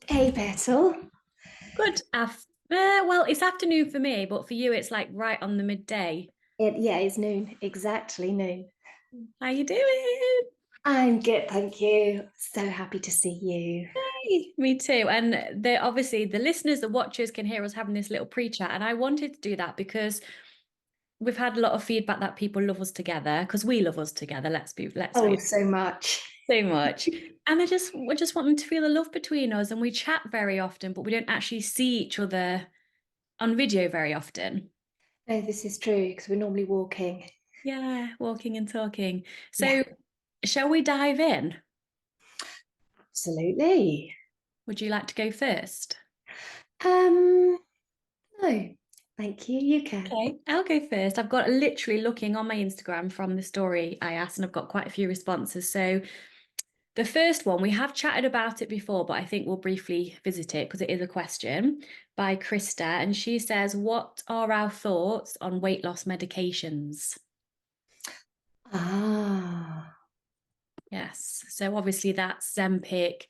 Hey, Petal. Good. Well, it's afternoon for me, but for you, it's like right on the midday. Yeah, it's noon, exactly noon. How you doing? I'm good, thank you. So happy to see you. Hey, me too. And obviously the listeners, the watchers can hear us having this little pre-chat. And I wanted to do that because we've had a lot of feedback that people love us together because we love us together. Let's Oh, face so much. it, so much. And we just want them to feel the love between us. And we chat very often, but we don't actually see each other on video very often. No, this is true because we're normally walking. Yeah, walking and talking. Yeah, So, shall we dive in? absolutely. Would you like to go first? Um, no, thank you. You can. Okay, I'll go first. I've got literally looking on my Instagram from the story I asked, and I've got quite a few responses. So, the first one, we have chatted about it before, but I think we'll briefly visit it because it is a question by Krista. And she says, what are our thoughts on weight loss medications? Ah, Yes. So, obviously, that's Zempic,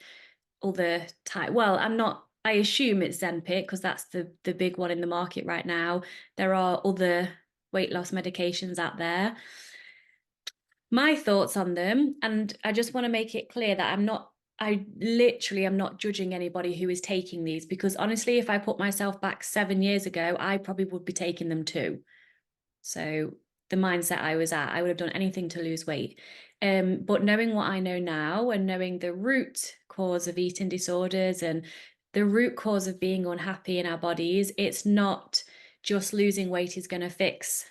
other type. Well, I'm not. I assume it's Zempic because that's the big one in the market right now. There are other weight loss medications out there. My thoughts on them, and I just want to make it clear that I literally am not judging anybody who is taking these because honestly, if I put myself back 7 years ago, I probably would be taking them too. So the mindset I was at, I would have done anything to lose weight. But knowing what I know now and knowing the root cause of eating disorders and the root cause of being unhappy in our bodies, it's not just losing weight is going to fix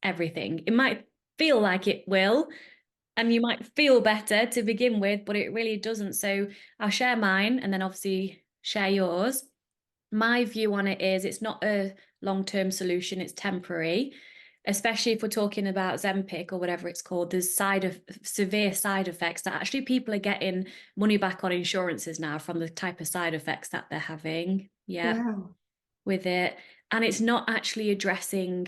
everything. It might feel like it will, and you might feel better to begin with, but it really doesn't. So I'll share mine and then obviously share yours. My view on it is it's not a long-term solution, it's temporary, especially if we're talking about Zempic or whatever it's called. There's severe side effects that actually people are getting money back on insurances now from the type of side effects that they're having. Yeah, wow. with it. And it's not actually addressing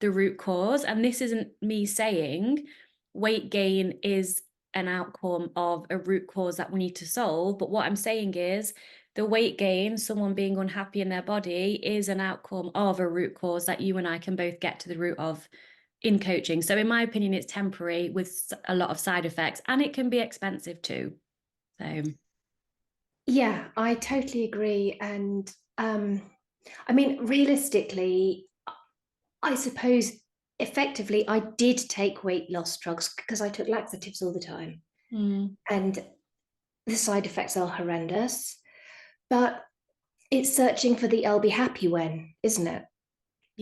the root cause. And this isn't me saying weight gain is an outcome of a root cause that we need to solve. But what I'm saying is the weight gain, someone being unhappy in their body, is an outcome of a root cause that you and I can both get to the root of in coaching. So, in my opinion, it's temporary with a lot of side effects and it can be expensive too. So, Yeah, I totally agree. And I mean, realistically, I suppose effectively I did take weight loss drugs because I took laxatives all the time. mm, And the side effects are horrendous, but it's searching for the I'll be happy when, isn't it?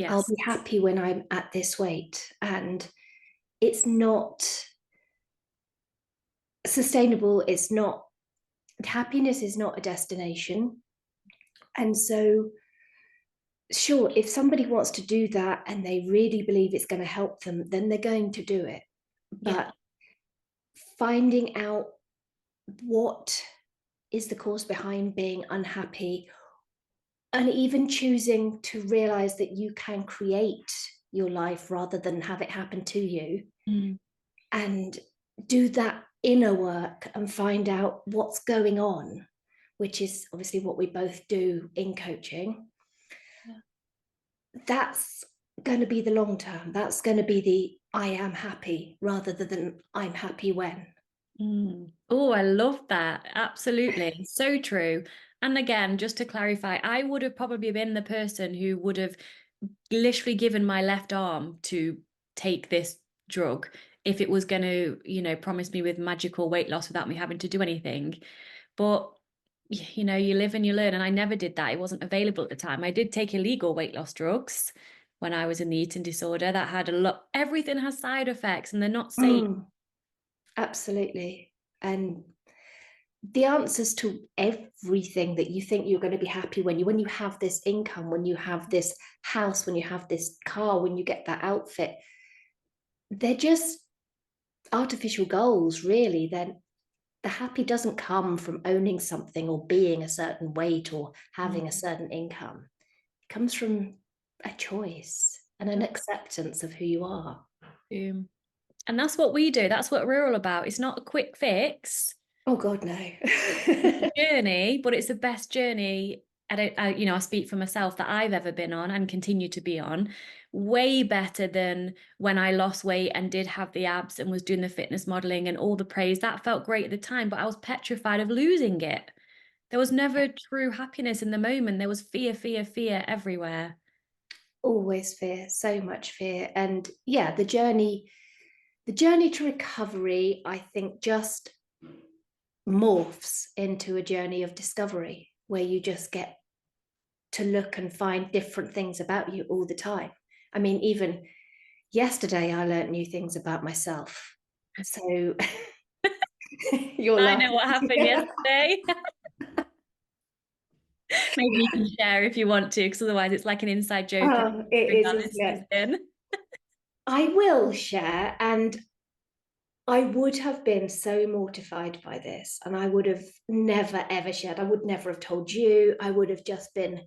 I'll yes. be happy when I'm at this weight. And it's not sustainable. It's not, happiness is not a destination. And so, sure, if somebody wants to do that and they really believe it's going to help them, then they're going to do it. Yeah. But finding out what is the cause behind being unhappy and even choosing to realize that you can create your life rather than have it happen to you Mm. and do that inner work and find out what's going on, which is obviously what we both do in coaching. Yeah. That's going to be the long term. That's going to be the I am happy rather than I'm happy when. Mm. Oh, I love that. Absolutely. So true. And again, just to clarify, I would have probably been the person who would have literally given my left arm to take this drug if it was going to, promise me with magical weight loss without me having to do anything. But, you live and you learn. And I never did that. It wasn't available at the time. I did take illegal weight loss drugs when I was in the eating disorder that had a lot, everything has side effects and they're not safe. Mm, absolutely. And the answers to everything that you think you're going to be happy when you have this income, when you have this house, when you have this car, when you get that outfit, they're just artificial goals, really. Then the happy doesn't come from owning something or being a certain weight or having a certain income. It comes from a choice and an acceptance of who you are. Mm. And that's what we do. That's what we're all about. It's not a quick fix, Oh God, no. It's a journey, but it's the best journey. I speak for myself that I've ever been on and continue to be on. Way better than when I lost weight and did have the abs and was doing the fitness modeling and all the praise. That felt great at the time, but I was petrified of losing it. There was never true happiness in the moment. There was fear, fear, fear everywhere. Always fear, so much fear. And yeah, the journey to recovery, I think, just morphs into a journey of discovery where you just get to look and find different things about you all the time. I mean, even yesterday, I learned new things about myself. So you're I know laughing. what happened yesterday. Maybe you can share if you want to, because otherwise it's like an inside joke and Oh, it bring is, our isn't listeners it? in. I will share. And I would have been so mortified by this, and I would have never ever shared. I would never have told you. I would have just been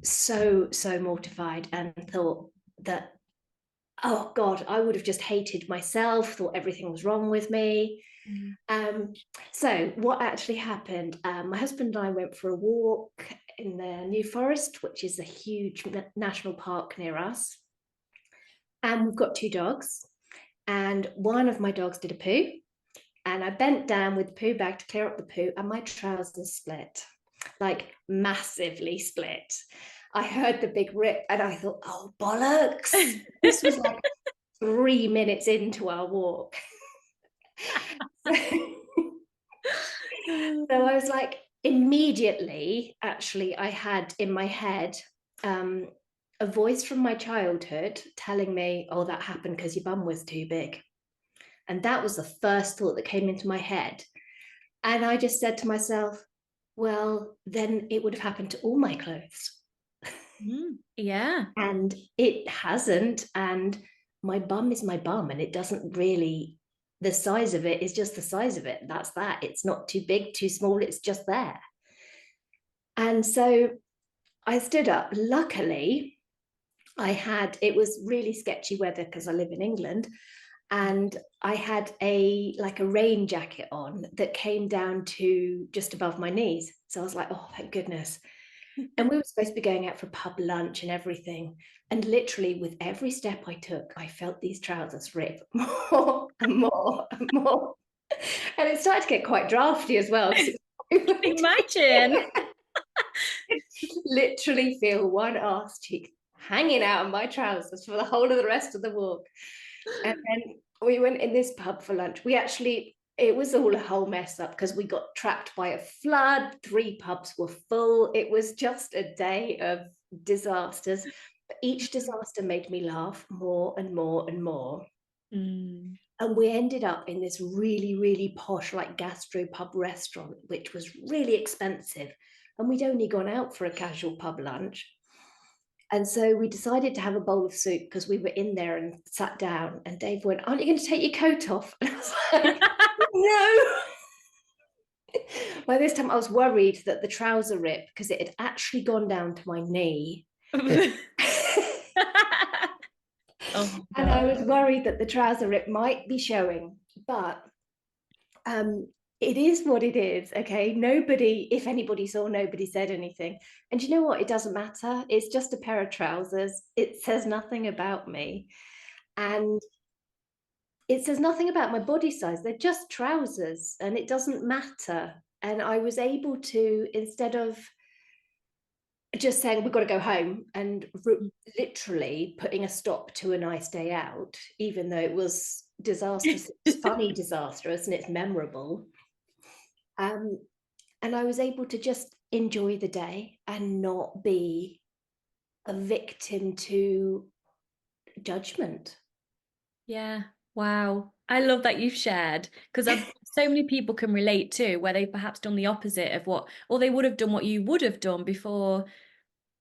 so mortified and thought that, oh God, I would have just hated myself, thought everything was wrong with me. Mm. Um, so what actually happened? My husband and I went for a walk in the New Forest, which is a huge national park near us, and we've got two dogs. And one of my dogs did a poo, and I bent down with the poo bag to clear up the poo, and my trousers split, like massively split. I heard the big rip, and I thought, oh bollocks! This was like 3 minutes into our walk. So I was like, immediately, actually, I had in my head a voice from my childhood telling me, oh, that happened because your bum was too big. And that was the first thought that came into my head. And I just said to myself, well, then it would have happened to all my clothes. Yeah. And it hasn't. And my bum is my bum. And it doesn't really, the size of it is just the size of it. That's that. It's not too big, too small. It's just there. And so I stood up. Luckily, it was really sketchy weather because I live in England. And I had a rain jacket on that came down to just above my knees. So I was like, oh, thank goodness. And we were supposed to be going out for pub lunch and everything. And literally, with every step I took, I felt these trousers rip more and more and more. And it started to get quite drafty as well because Imagine. literally feel one arse cheek hanging out of my trousers for the whole of the rest of the walk. And then we went in this pub for lunch. It was all a whole mess up because we got trapped by a flood. 3 pubs were full. It was just a day of disasters. But each disaster made me laugh more and more and more. Mm. And we ended up in this really, really posh, like gastro pub restaurant, which was really expensive. And we'd only gone out for a casual pub lunch. And so we decided to have a bowl of soup because we were in there and sat down. And Dave went, aren't you going to take your coat off? And I was like, no. By this time, I was worried that the trouser rip, because it had actually gone down to my knee. Oh my And I God. was worried that the trouser rip might be showing. But um, it is what it is. Okay. Nobody, if anybody saw, nobody said anything. And you know what? It doesn't matter. It's just a pair of trousers. It says nothing about me. And it says nothing about my body size. They're just trousers and it doesn't matter. And I was able to, instead of just saying, we've got to go home and literally putting a stop to a nice day out, even though it was disastrous, it's funny, disastrous, and it's memorable. Um, and I was able to just enjoy the day and not be a victim to judgment. Yeah. Wow. I love that you've shared because so many people can relate to where they've perhaps done the opposite of what, or they would have done what you would have done before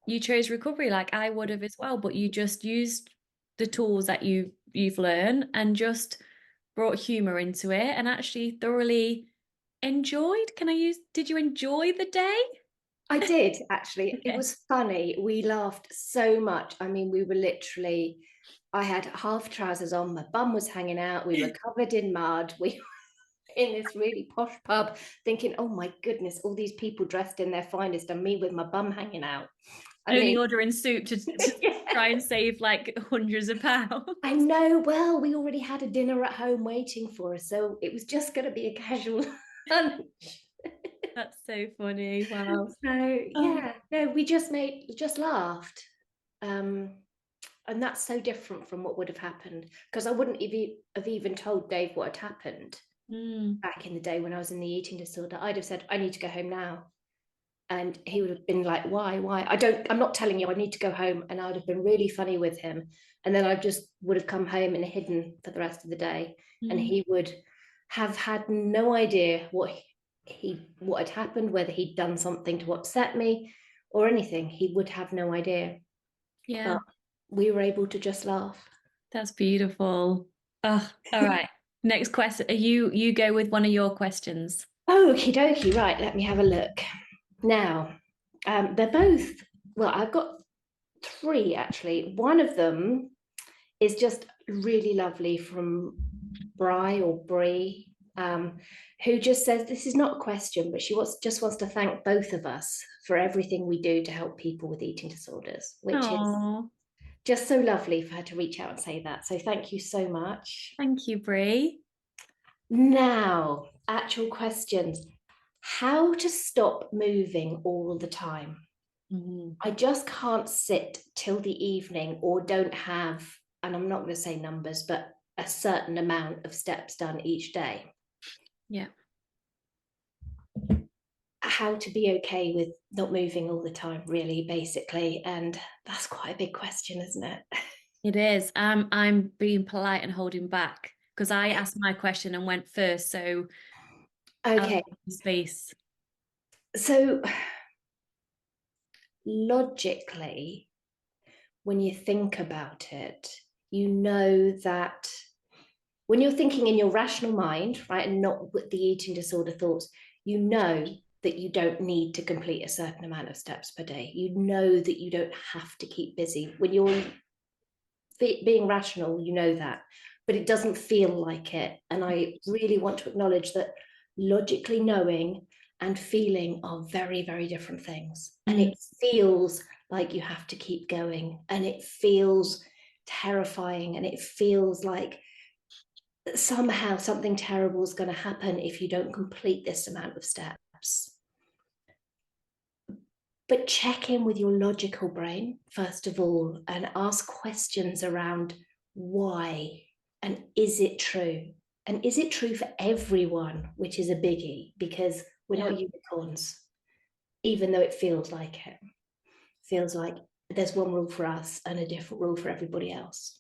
you chose recovery, like I would have as well, but you just used the tools that you've learned and just brought humor into it and actually thoroughly enjoyed. Did you enjoy the day? I did actually. It Okay. was funny. We laughed so much. I mean, we were literally, I had half trousers on, my bum was hanging out, we were covered in mud. in this really posh pub, thinking, oh my goodness, all these people dressed in their finest and me with my bum hanging out. I Only mean, ordering soup to yeah. try and save like hundreds of pounds. I know. Well, we already had a dinner at home waiting for us, so it was just going to be a casual lunch. That's so funny. Wow. So Oh. yeah, no, we just laughed. Um, and that's so different from what would have happened, because I wouldn't have even told Dave what had happened Mm, back in the day when I was in the eating disorder. I'd have said, I need to go home now. And he would have been like, why? I'm not telling you, I need to go home. And I would have been really funny with him. And then I just would have come home and hidden for the rest of the day. And mm, he would have had no idea what had happened, whether he'd done something to upset me or anything. He would have no idea. yeah, But we were able to just laugh. that's beautiful. Oh, all right. Next question. You go with one of your questions. Okie dokie, right, let me have a look. Now, they're both, well, I've got three actually. One of them is just really lovely from Bri or Brie, who just says this is not a question, but just wants to thank both of us for everything we do to help people with eating disorders, which is Oh, just so lovely for her to reach out and say that. So thank you so much. thank you, Brie. Now, actual questions. How to stop moving all the time? Mhm. I just can't sit till the evening or don't have, and I'm not going to say numbers, but a certain amount of steps done each day. Yeah, How to be okay with not moving all the time, really, basically. And that's quite a big question, isn't it? it is. I'm being polite and holding back because I asked my question and went first, so I'll Okay, give you space. so logically, when you think about it, you know that when you're thinking in your rational mind, right, and not with the eating disorder thoughts, you know that you don't need to complete a certain amount of steps per day. You know that you don't have to keep busy. When you're being rational, you know that, but it doesn't feel like it. And I really want to acknowledge that logically knowing and feeling are very, very different things. And Mm, it feels like you have to keep going, and it feels terrifying, and it feels like somehow something terrible is going to happen if you don't complete this amount of steps. But check in with your logical brain, first of all, and ask questions around why and is it true? And is it true for everyone, which is a biggie because we're yeah. not unicorns, even though it feels like it. Feels like there's one rule for us and a different rule for everybody else.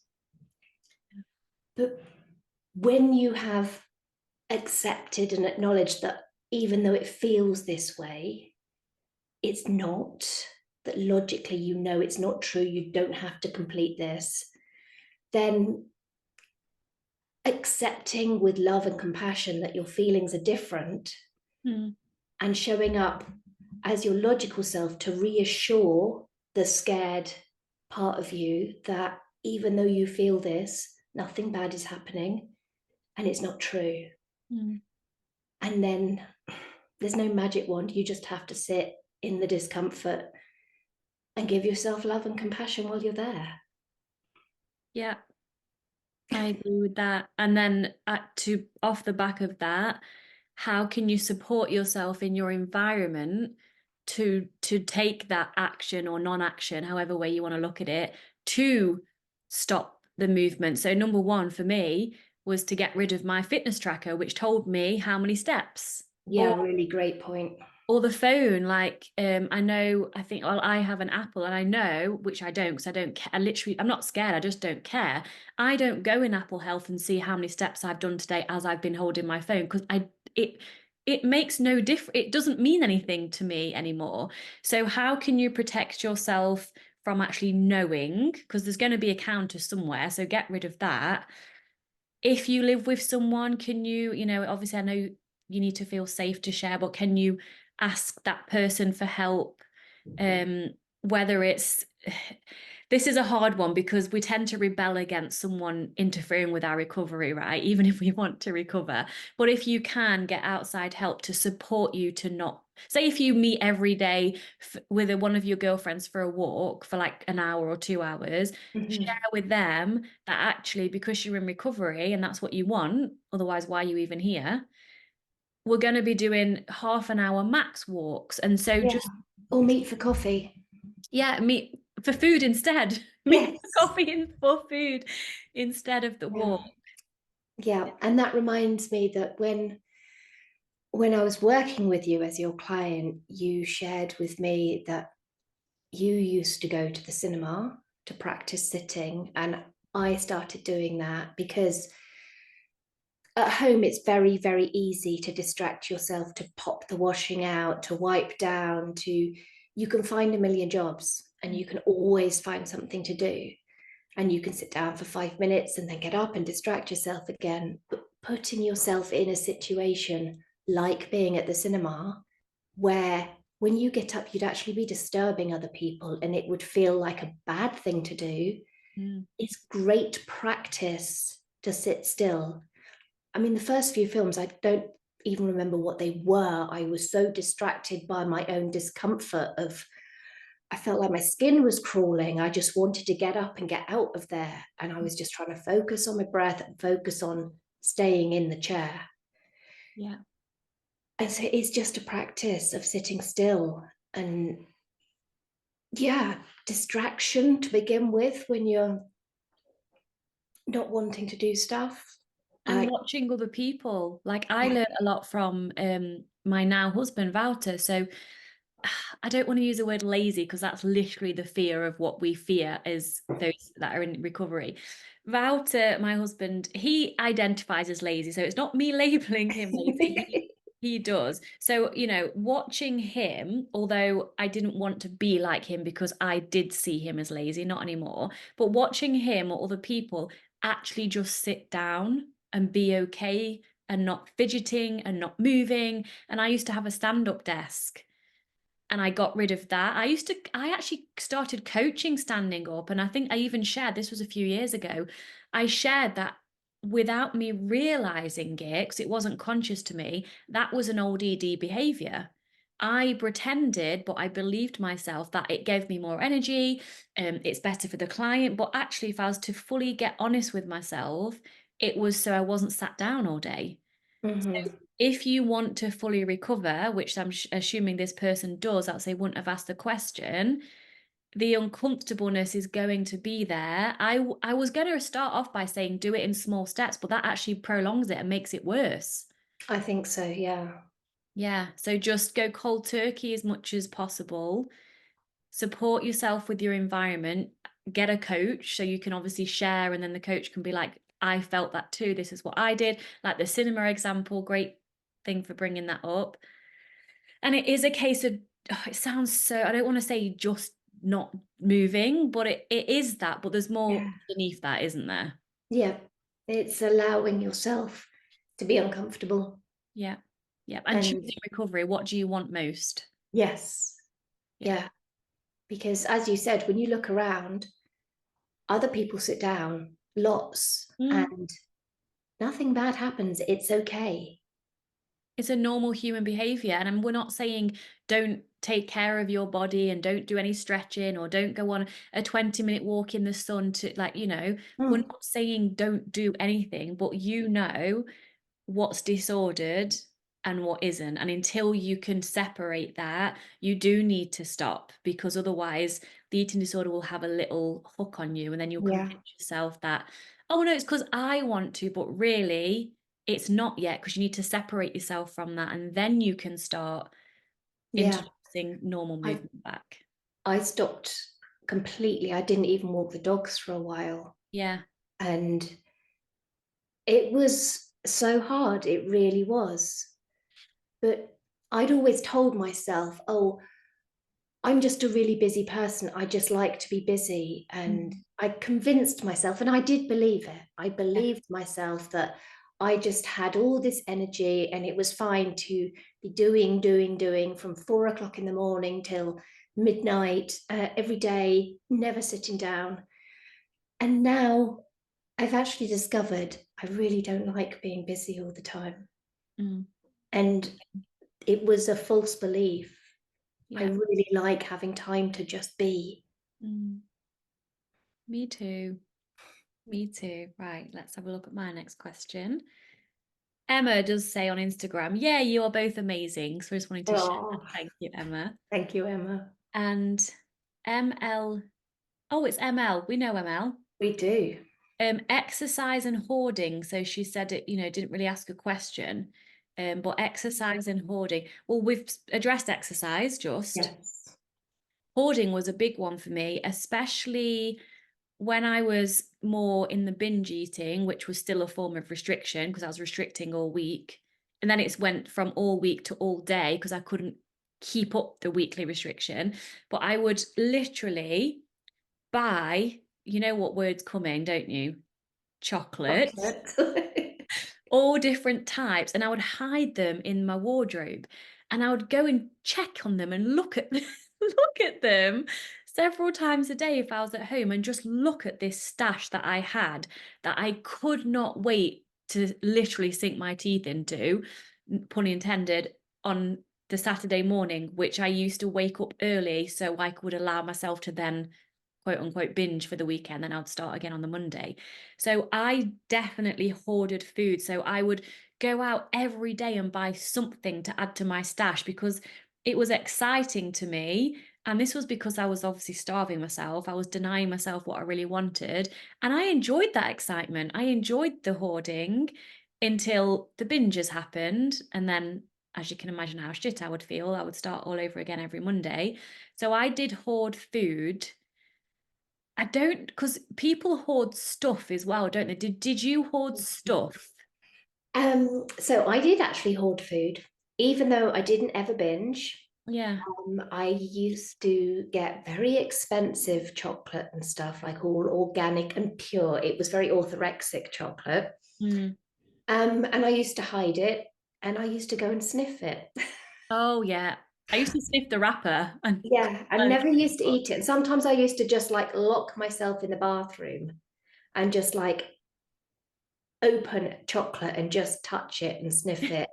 But when you have accepted and acknowledged that even though it feels this way, it's not, that logically you know it's not true, you don't have to complete this, then accepting with love and compassion that your feelings are different Mm, and showing up as your logical self to reassure the scared part of you that even though you feel this, nothing bad is happening and it's not true. mm. And then there's no magic wand. You just have to sit in the discomfort and give yourself love and compassion while you're there. Yeah, I agree with that. And then to off the back of that, how can you support yourself in your environment to take that action or non-action, however way you want to look at it, to stop the movement? So number one for me was to get rid of my fitness tracker, which told me how many steps. Yeah, really great point. Or the phone, like I know, I think, well, I have an Apple and I know, which I don't, because I don't care. I'm not scared, I just don't care. I don't go in Apple Health and see how many steps I've done today as I've been holding my phone, because it it makes no difference. It doesn't mean anything to me anymore. So how can you protect yourself from actually knowing? Because there's going to be a counter somewhere, so get rid of that. If you live with someone, can you, obviously I know you need to feel safe to share, but can you ask that person for help? Whether it's This is a hard one because we tend to rebel against someone interfering with our recovery, right? Even if we want to recover. But if you can get outside help to support you to not, say, if you meet every day with one of your girlfriends for a walk for like an hour or 2 hours, share Mhm. with them that actually, because you're in recovery and that's what you want, otherwise, why are you even here? We're going to be doing half an hour max walks. And so Yeah. just, Or meet for coffee. yeah, meet for food instead. Meet for Yes. coffee and for food instead of the Yeah. walk. Yeah. And that reminds me that when I was working with you as your client, you shared with me that you used to go to the cinema to practice sitting. And I started doing that because at home it's very, very easy to distract yourself, to pop the washing out, to wipe down, to you can find a million jobs and you can always find something to do. And you can sit down for 5 minutes and then get up and distract yourself again. But putting yourself in a situation like being at the cinema, where when you get up, you'd actually be disturbing other people and it would feel like a bad thing to do, Mm. it's great practice to sit still. I mean, the first few films, I don't even remember what they were. I was so distracted by my own discomfort of I felt like my skin was crawling. I just wanted to get up and get out of there. And I was just trying to focus on my breath and focus on staying in the chair. Yeah. And so it's just a practice of sitting still and, yeah, distraction to begin with when you're not wanting to do stuff. And I, watching other people. Like I yeah. learned a lot from my now husband, Wouter. So I don't want to use the word lazy because that's literally the fear of what we fear as those that are in recovery. Wouter, my husband, he identifies as lazy. So it's not me labeling him lazy. He does. So, watching him, although I didn't want to be like him because I did see him as lazy, not anymore, but watching him or other people actually just sit down and be okay and not fidgeting and not moving. And I used to have a stand-up desk and I got rid of that. I actually started coaching standing up. And I think I even shared, this was a few years ago, I shared that without me realizing it, because it wasn't conscious to me, that was an old ED behavior. I pretended, but I believed myself that it gave me more energy, it's better for the client. But actually, if I was to fully get honest with myself, it was so I wasn't sat down all day. Mhm. If you want to fully recover, which I'm assuming this person does, else they wouldn't have asked the question, the uncomfortableness is going to be there. I was going to start off by saying do it in small steps, but that actually prolongs it and makes it worse. I think so, yeah. Yeah, so just go cold turkey as much as possible. Support yourself with your environment. Get a coach so you can obviously share, and then the coach can be like, I felt that too. This is what I did. Like the cinema example, great thing for bringing that up. And it is a case of, it sounds so, I don't want to say just not moving, but it is that, but there's more Yeah. beneath that, isn't there? Yeah. It's allowing yourself to be uncomfortable. Yeah. Yeah. And And choosing recovery, what do you want most? yes, Yeah. yeah. Because as you said, when you look around, other people sit down lots Mm. and nothing bad happens. It's okay. It's a normal human behavior. And we're not saying don't take care of your body and don't do any stretching or don't go on a 20-minute walk in the sun to, like, we're Mm, not saying don't do anything, but what's disordered and what isn't. And until you can separate that, you do need to stop, because otherwise the eating disorder will have a little hook on you and then you'll yeah, convince yourself that, oh no, it's because I want to, but really it's not yet, because you need to separate yourself from that and then you can start yeah. introducing normal I movement back. I stopped completely. I didn't even walk the dogs for a while. Yeah. And it was so hard. It really was. But I'd always told myself, oh, I'm just a really busy person. I just like to be busy. And Mm. I convinced myself, and I did believe it. I Yeah. believed myself that I just had all this energy, and it was fine to be doing from 4 o'clock in the morning till midnight every day, never sitting down. And now I've actually discovered I really don't like being busy all the time. Mm. And it was a false belief. I Yeah. really like having time to just be. Mm. Me too. Me too. Right, let's have a look at my next question. Emma does say on Instagram, yeah, you are both amazing. So I just wanted to share that. Oh, Thank you, Emma. thank you, Emma. And ML, oh, it's ML. We know ML. We do. Exercise and hoarding. So she said it, didn't really ask a question. But exercise and hoarding. Well, we've addressed exercise just. Yes. Hoarding was a big one for me, especially when I was more in the binge eating, which was still a form of restriction because I was restricting all week. And then it's went from all week to all day because I couldn't keep up the weekly restriction. But I would literally buy, you know what word's coming, don't you? Chocolate, Chocolate. all different types, and I would hide them in my wardrobe. And I would go and check on them and look at look at them several times a day if I was at home and just look at this stash that I had that I could not wait to literally sink my teeth into, pun intended, on the Saturday morning, which I used to wake up early so I could allow myself to then quote unquote binge for the weekend, then I'd start again on the Monday. So I definitely hoarded food. So I would go out every day and buy something to add to my stash because it was exciting to me. And this was because I was obviously starving myself. I was denying myself what I really wanted. And I enjoyed that excitement. I enjoyed the hoarding until the binges happened. And then, as you can imagine how shit I would feel, I would start all over again every Monday. So I did hoard food. I don't, because people hoard stuff as well, don't they? Did you hoard stuff? So I did actually hoard food, even though I didn't ever binge. Yeah. I used to get very expensive chocolate and stuff, like all organic and pure. It was very orthorexic chocolate. Mm. And I used to hide it, and I used to go and sniff it. Oh, yeah. I used to sniff the wrapper and Yeah, I never used to eat it. And sometimes I used to just like lock myself in the bathroom and just like open chocolate and just touch it and sniff it.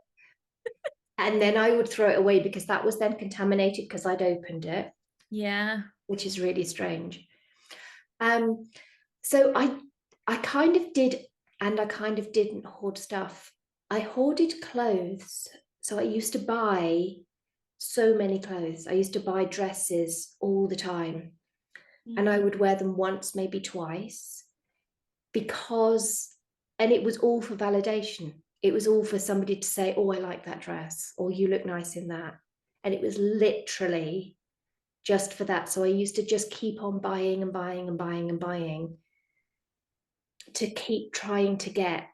And then I would throw it away because that was then contaminated because I'd opened it, yeah. which is really strange. Um, so I kind of did, and I kind of didn't hoard stuff. I hoarded clothes. So I used to buy so many clothes. I used to buy dresses all the time, and I Mm. would wear them once, maybe twice, because, and it was all for validation. It was all for somebody to say, oh, I like that dress, or you look nice in that. And it was literally just for that. So I used to just keep on buying and buying and buying and buying to keep trying to get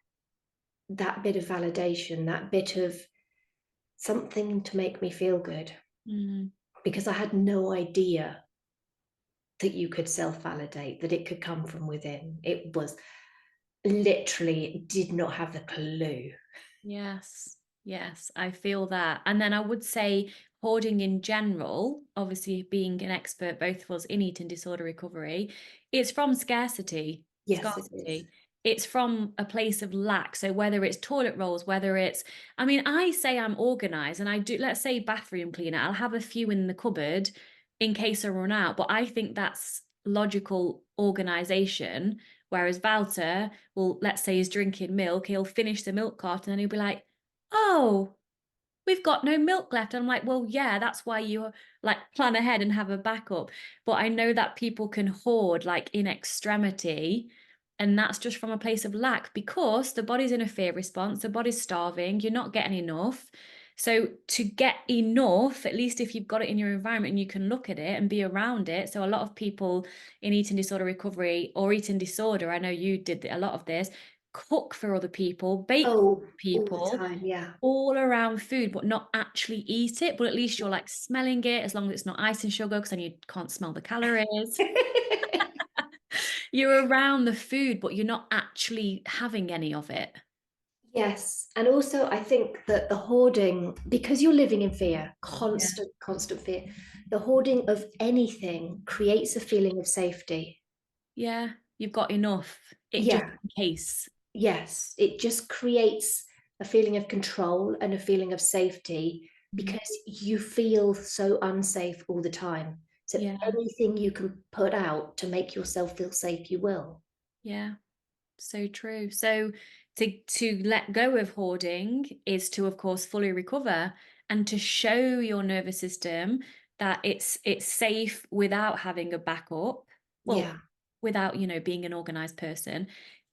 that bit of validation, that bit of something to make me feel good, Mm. because I had no idea that you could self validate, that it could come from within. It was literally did not have the clue. Yes, yes, I feel that. And then I would say hoarding in general, obviously being an expert, both of us in eating disorder recovery, it's from scarcity, Yes, it is. scarcity. It's from a place of lack. So whether it's toilet rolls, whether it's, I mean, I say I'm organized and I do, let's say bathroom cleaner, I'll have a few in the cupboard in case I run out. But I think that's logical organization. Whereas Walter will, let's say he's drinking milk, he'll finish the milk carton and he'll be like, oh, we've got no milk left. And I'm like, well, yeah, that's why you like plan ahead and have a backup. But I know that people can hoard like in extremity. And that's just from a place of lack because the body's in a fear response, the body's starving, you're not getting enough. So to get enough, at least if you've got it in your environment and you can look at it and be around it. So a lot of people in eating disorder recovery or eating disorder, I know you did a lot of this, cook for other people, bake for Oh, all the people, time. Yeah. all around food, but not actually eat it. But at least you're like smelling it as long as it's not ice and sugar, because then you can't smell the calories. You're around the food, but you're not actually having any of it. Yes. And also, I think that the hoarding, because you're living in fear, Yeah. constant fear, the hoarding of anything creates a feeling of safety. Yeah, you've got enough. It just Yeah. in case. Yes. It just creates a feeling of control and a feeling of safety Mhm. because you feel so unsafe all the time. So Yeah, anything you can put out to make yourself feel safe, you will. yeah. So true. So to let go of hoarding is to, of course, fully recover and to show your nervous system that it's safe without having a backup. Well, Yeah. without, being an organized person.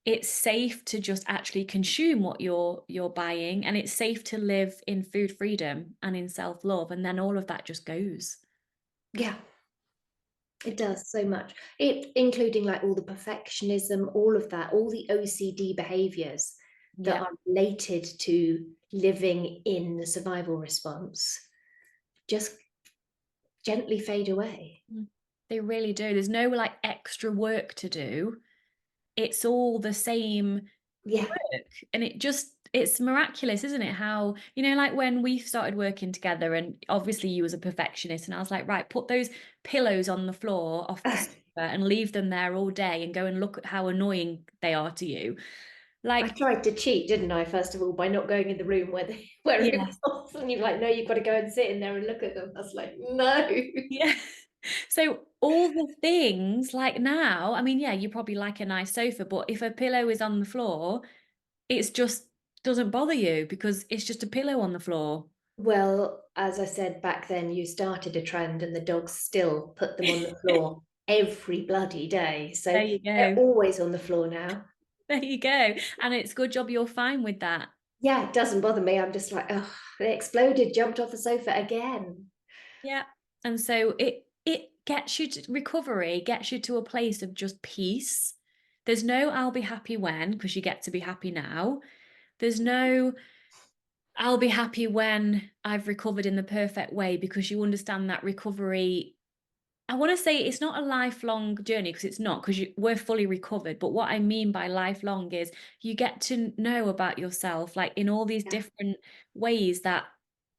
It's safe to just actually consume what you're buying, and it's safe to live in food freedom and in self-love. And then all of that just goes. Yeah. It does so much. It including like all the perfectionism, all of that, all the OCD behaviors that Yeah. are related to living in the survival response just gently fade away. Mm. They really do. There's no like extra work to do. It's all the same Yeah. work. And it's miraculous, isn't it? How, like when we started working together, and obviously you was a perfectionist, and I was like, right, put those pillows on the floor off the sofa and leave them there all day and go and look at how annoying they are to you. I Like, tried to cheat, didn't I, first of all, by not going in the room where it yeah, was. And you're like, no, you've got to go and sit in there and look at them. I was like, no. yeah. So all the things like now, I mean, yeah, you probably like a nice sofa, but if a pillow is on the floor, it's just doesn't bother you because it's just a pillow on the floor. Well, as I said back then, you started a trend and the dogs still put them on the floor every bloody day. So There you they're go. always on the floor now. There you go. And it's good job you're fine with that. Yeah, it doesn't bother me. I'm just like, oh, they exploded, jumped off the sofa again. Yeah. And so it gets you to recovery, gets you to a place of just peace. There's no I'll be happy when, because you get to be happy now. There's no I'll be happy when I've recovered in the perfect way, because you understand that recovery, I want to say it's not a lifelong journey, because it's not, because we're fully recovered. But what I mean by lifelong is you get to know about yourself, like in all these Yeah, different ways that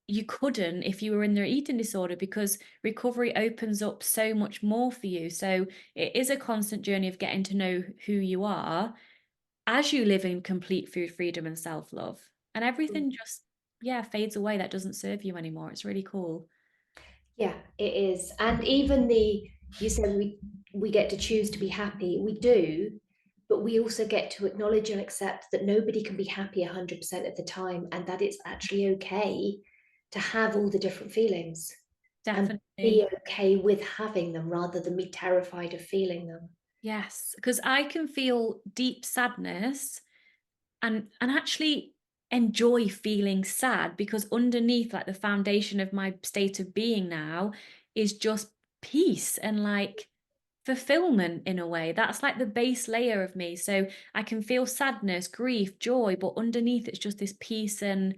you couldn't if you were in their eating disorder, because recovery opens up so much more for you. So it is a constant journey of getting to know who you are as you live in complete food freedom and self-love. And everything just, yeah, fades away that doesn't serve you anymore. It's really cool. yeah, it is. And even you said we get to choose to be happy. We do, but we also get to acknowledge and accept that nobody can be happy 100% of the time, and that it's actually okay to have all the different feelings and be Definitely. okay with having them rather than be terrified of feeling them. Yes, because I can feel deep sadness and actually enjoy feeling sad, because underneath, like, the foundation of my state of being now is just peace and like fulfillment in a way. That's like the base layer of me. So I can feel sadness, grief, joy, but underneath it's just this peace and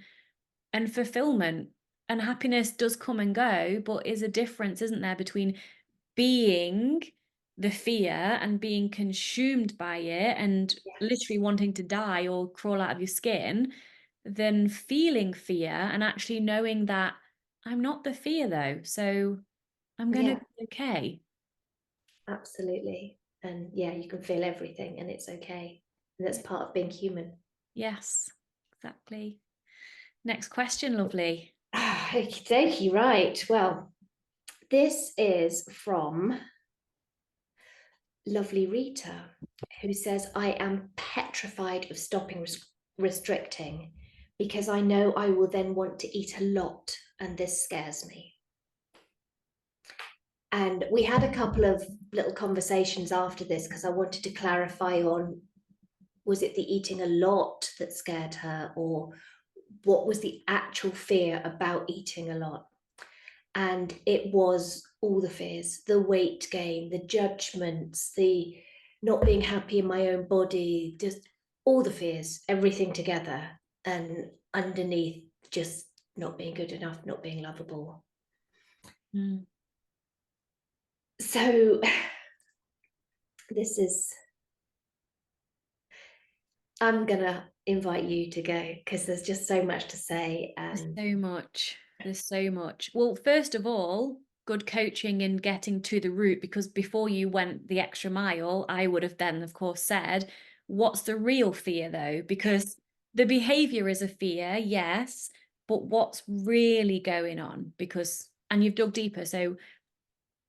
fulfillment. And happiness does come and go, but is a difference, isn't there, between being the fear and being consumed by it and Yes. literally wanting to die or crawl out of your skin, than feeling fear and actually knowing that I'm not the fear though. So I'm going to Yeah, be okay. absolutely. And yeah, you can feel everything and it's okay. And that's Yeah. part of being human. Yes, exactly. Next question, lovely. Okie dokie, right. Well, this is from lovely Rita, who says, I am petrified of stopping restricting because I know I will then want to eat a lot, and this scares me. And we had a couple of little conversations after this because I wanted to clarify on, was it the eating a lot that scared her, or what was the actual fear about eating a lot? And it was all the fears, the weight gain, the judgments, the not being happy in my own body, just all the fears, everything together. And underneath, just not being good enough, not being lovable. Mm. So this is I'm gonna invite you to go because there's just so much to say. There's And so much. There's so much. Well, first of all, good coaching and getting to the root, because before you went the extra mile, I would have then, of course, said, what's the real fear though? Because the behavior is a fear, yes, but what's really going on? Because, and you've dug deeper. So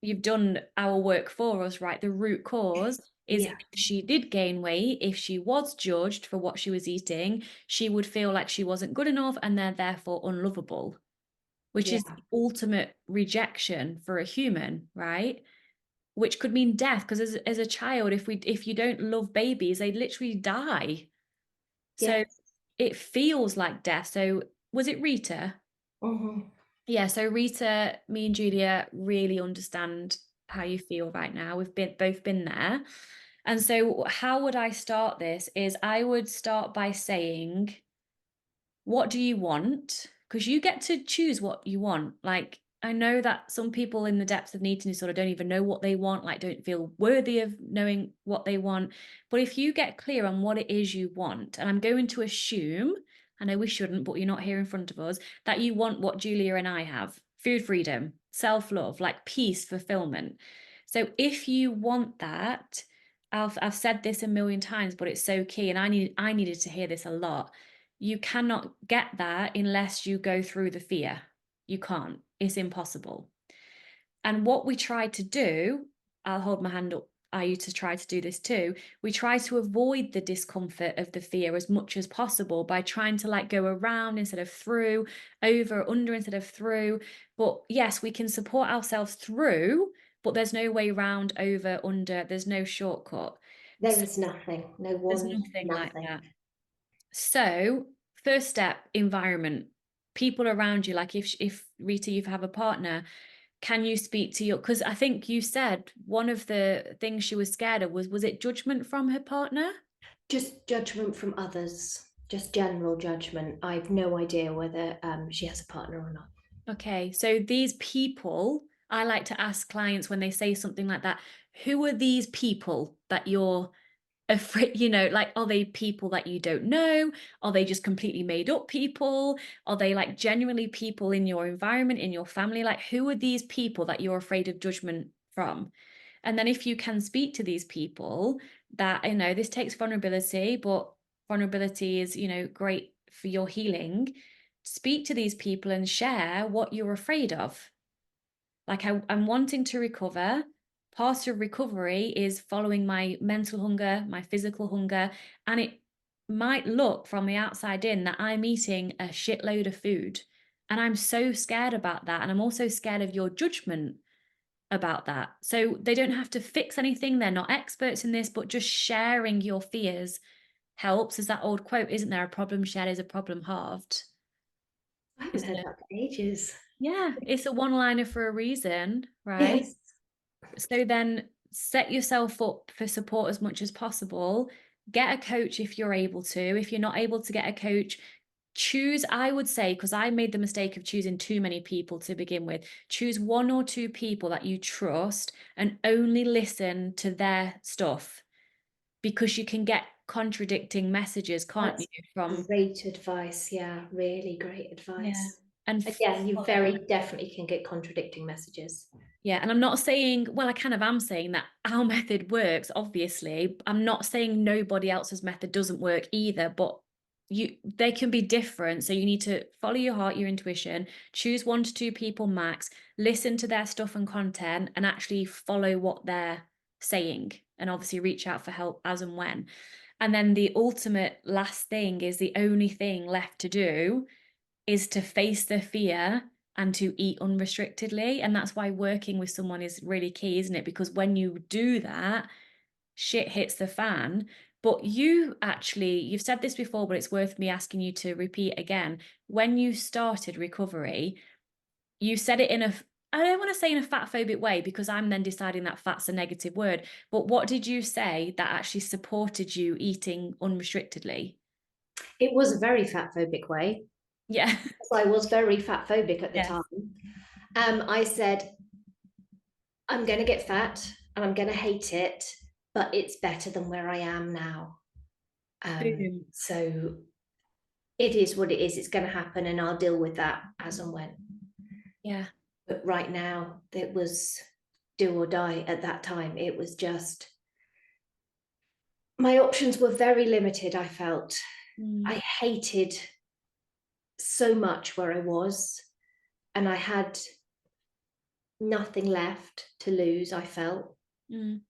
you've done our work for us, right? The root cause is yeah, if she did gain weight, if she was judged for what she was eating, she would feel like she wasn't good enough and they're therefore unlovable, which is yeah, the ultimate rejection for a human, right? Which could mean death, because as a child, if you don't love babies, they literally die. So yes. it feels like death. So was it Rita? Hmm. Yeah, so Rita, me and Julia really understand how you feel right now. We've both been there. And so how would I start this is I would start by saying, what do you want? Because you get to choose what you want. Like, I know that some people in the depths of eating disorder don't even know what they want, like, don't feel worthy of knowing what they want. But if you get clear on what it is you want, and I'm going to assume, I know we shouldn't, but you're not here in front of us, that you want what Julia and I have: food freedom, self love, like peace, fulfillment. So if you want that, I've said this a million times, but it's so key. And I needed to hear this a lot. You cannot get that unless you go through the fear. You can't. It's impossible. And what we try to do, I'll hold my hand up. I used to try to do this too. We try to avoid the discomfort of the fear as much as possible by trying to like go around instead of through, over, under instead of through. But yes, we can support ourselves through, but there's no way round, over, under. There's no shortcut. There So is nothing, no there's one, nothing like nothing. that. So, first step, environment. People around you, like if Rita, you have a partner, can you speak to your, because I think you said one of the things she was scared of was it judgment from her partner? Just judgment from others, just general judgment. I've no idea whether she has a partner or not. Okay, so these people, I like to ask clients when they say something like that, who are these people that you're afraid, like, are they people that you don't know? Are they just completely made up people? Are they like genuinely people in your environment, in your family? Like, who are these people that you're afraid of judgment from? And then if you can speak to these people, that, this takes vulnerability, but vulnerability is, great for your healing. Speak to these people and share what you're afraid of. Like, I'm wanting to recover. Part of recovery is following my mental hunger, my physical hunger. And it might look from the outside in that I'm eating a shitload of food. And I'm so scared about that. And I'm also scared of your judgment about that. So they don't have to fix anything. They're not experts in this, but just sharing your fears helps. Is that old quote, isn't there? A problem shared is a problem halved, I haven't isn't heard it? that for ages. Yeah, it's a one-liner for a reason, right? Yes. So then set yourself up for support as much as possible. Get a coach if you're able to. If you're not able to get a coach, choose, I would say, because I made the mistake of choosing too many people to begin with, choose one or two people that you trust and only listen to their stuff, because you can get contradicting messages, can't you, That's from, great advice. Yeah, really great yeah, advice. and Again, you follow. very definitely can get contradicting messages. Yeah, and I'm not saying, well, I kind of am saying that our method works, obviously. I'm not saying nobody else's method doesn't work either, but they can be different. So you need to follow your heart, your intuition, choose one to two people max, listen to their stuff and content, and actually follow what they're saying. And obviously reach out for help as and when. And then the ultimate last thing is the only thing left to do is to face the fear and to eat unrestrictedly. And that's why working with someone is really key, isn't it? Because when you do that, shit hits the fan. But you've said this before, but it's worth me asking you to repeat again. When you started recovery, you said it in I don't want to say in a fat phobic way, because I'm then deciding that fat's a negative word. But what did you say that actually supported you eating unrestrictedly? It was a very fat phobic way. Yeah. I was very fat phobic at the Yes. time. I said, I'm going to get fat and I'm going to hate it, but it's better than where I am now. Boom. So it is what it is. It's going to happen, and I'll deal with that as and when. Yeah. But right now, it was do or die at that time. It was just, my options were very limited, I felt. I Mm, hated so much where I was, and I had nothing left to lose, I felt, mm,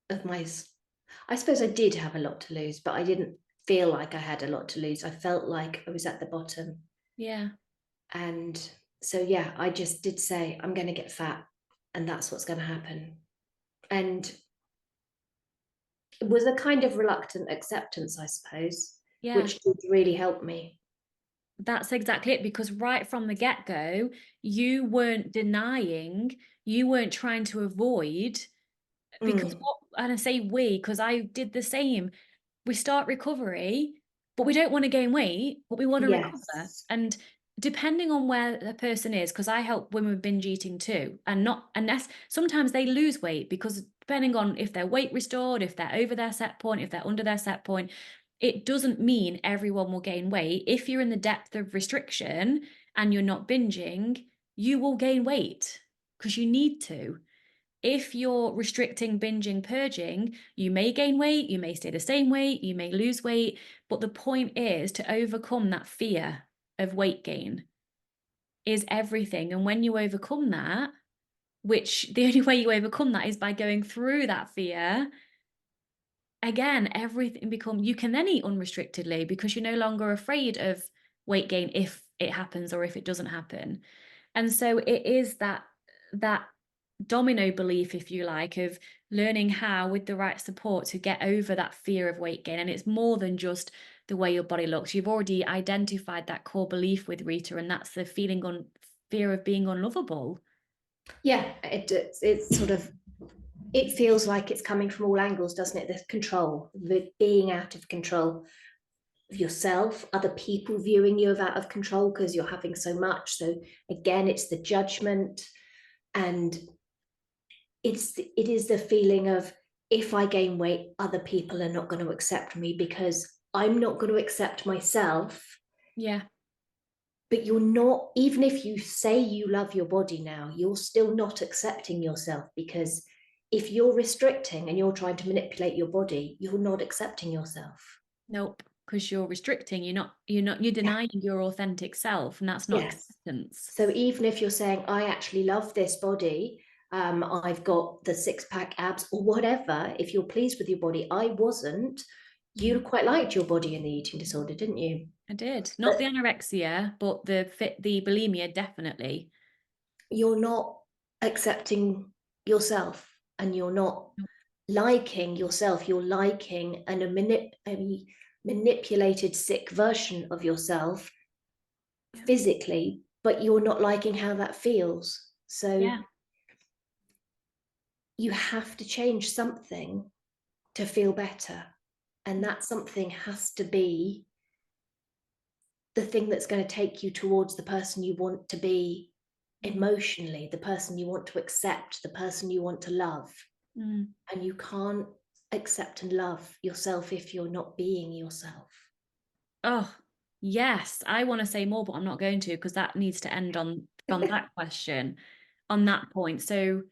of my. I suppose I did have a lot to lose, but I didn't feel like I had a lot to lose. I felt like I was at the bottom. yeah. And so, yeah, I just did say, I'm going to get fat, and that's what's going to happen. And it was a kind of reluctant acceptance, I suppose, Yeah. which did really help me. That's exactly it. Because right from the get-go, you weren't denying, you weren't trying to avoid, because Mm, what, and I say we, because I did the same. We start recovery, but we don't want to gain weight, but we want to recover. yes. And depending on where the person is, because I help women with binge eating too, and not unless sometimes they lose weight because depending on if they're weight restored, if they're over their set point, if they're under their set point, it doesn't mean everyone will gain weight. If you're in the depth of restriction and you're not binging, you will gain weight because you need to. If you're restricting, binging, purging, you may gain weight, you may stay the same weight, you may lose weight. But the point is to overcome that fear of weight gain is everything. And when you overcome that, which the only way you overcome that is by going through that fear, again, everything become, you can then eat unrestrictedly because you're no longer afraid of weight gain if it happens or if it doesn't happen. And so it is that domino belief, if you like, of learning how, with the right support, to get over that fear of weight gain. And it's more than just the way your body looks. You've already identified that core belief with Rita, and that's the feeling on fear of being unlovable. Yeah, it's sort of, it feels like it's coming from all angles, doesn't it? The control, the being out of control of yourself, other people viewing you as out of control because you're having so much. So again, it's the judgment, and it is the feeling of, if I gain weight, other people are not going to accept me because I'm not going to accept myself. Yeah. But you're not, even if you say you love your body now, you're still not accepting yourself, because if you're restricting and you're trying to manipulate your body, you're not accepting yourself. Nope. Because you're restricting, you're Yeah. denying your authentic self, and that's not Yes. acceptance. So even if you're saying, I actually love this body, I've got the six pack abs or whatever, if you're pleased with your body, I wasn't, you quite liked your body in the eating disorder, didn't you? I did. Not But the anorexia, but the bulimia, definitely. you're not accepting yourself, and you're not Nope. liking yourself. You're liking a manipulated, sick version of yourself Yeah. physically, but you're not liking how that feels. So Yeah. you have to change something to feel better. And that something has to be the thing that's going to take you towards the person you want to be Mm. emotionally, the person you want to accept, the person you want to love. Mm. And you can't accept and love yourself if you're not being yourself. Oh, yes. I want to say more, but I'm not going to because that needs to end on that question, on that point. So,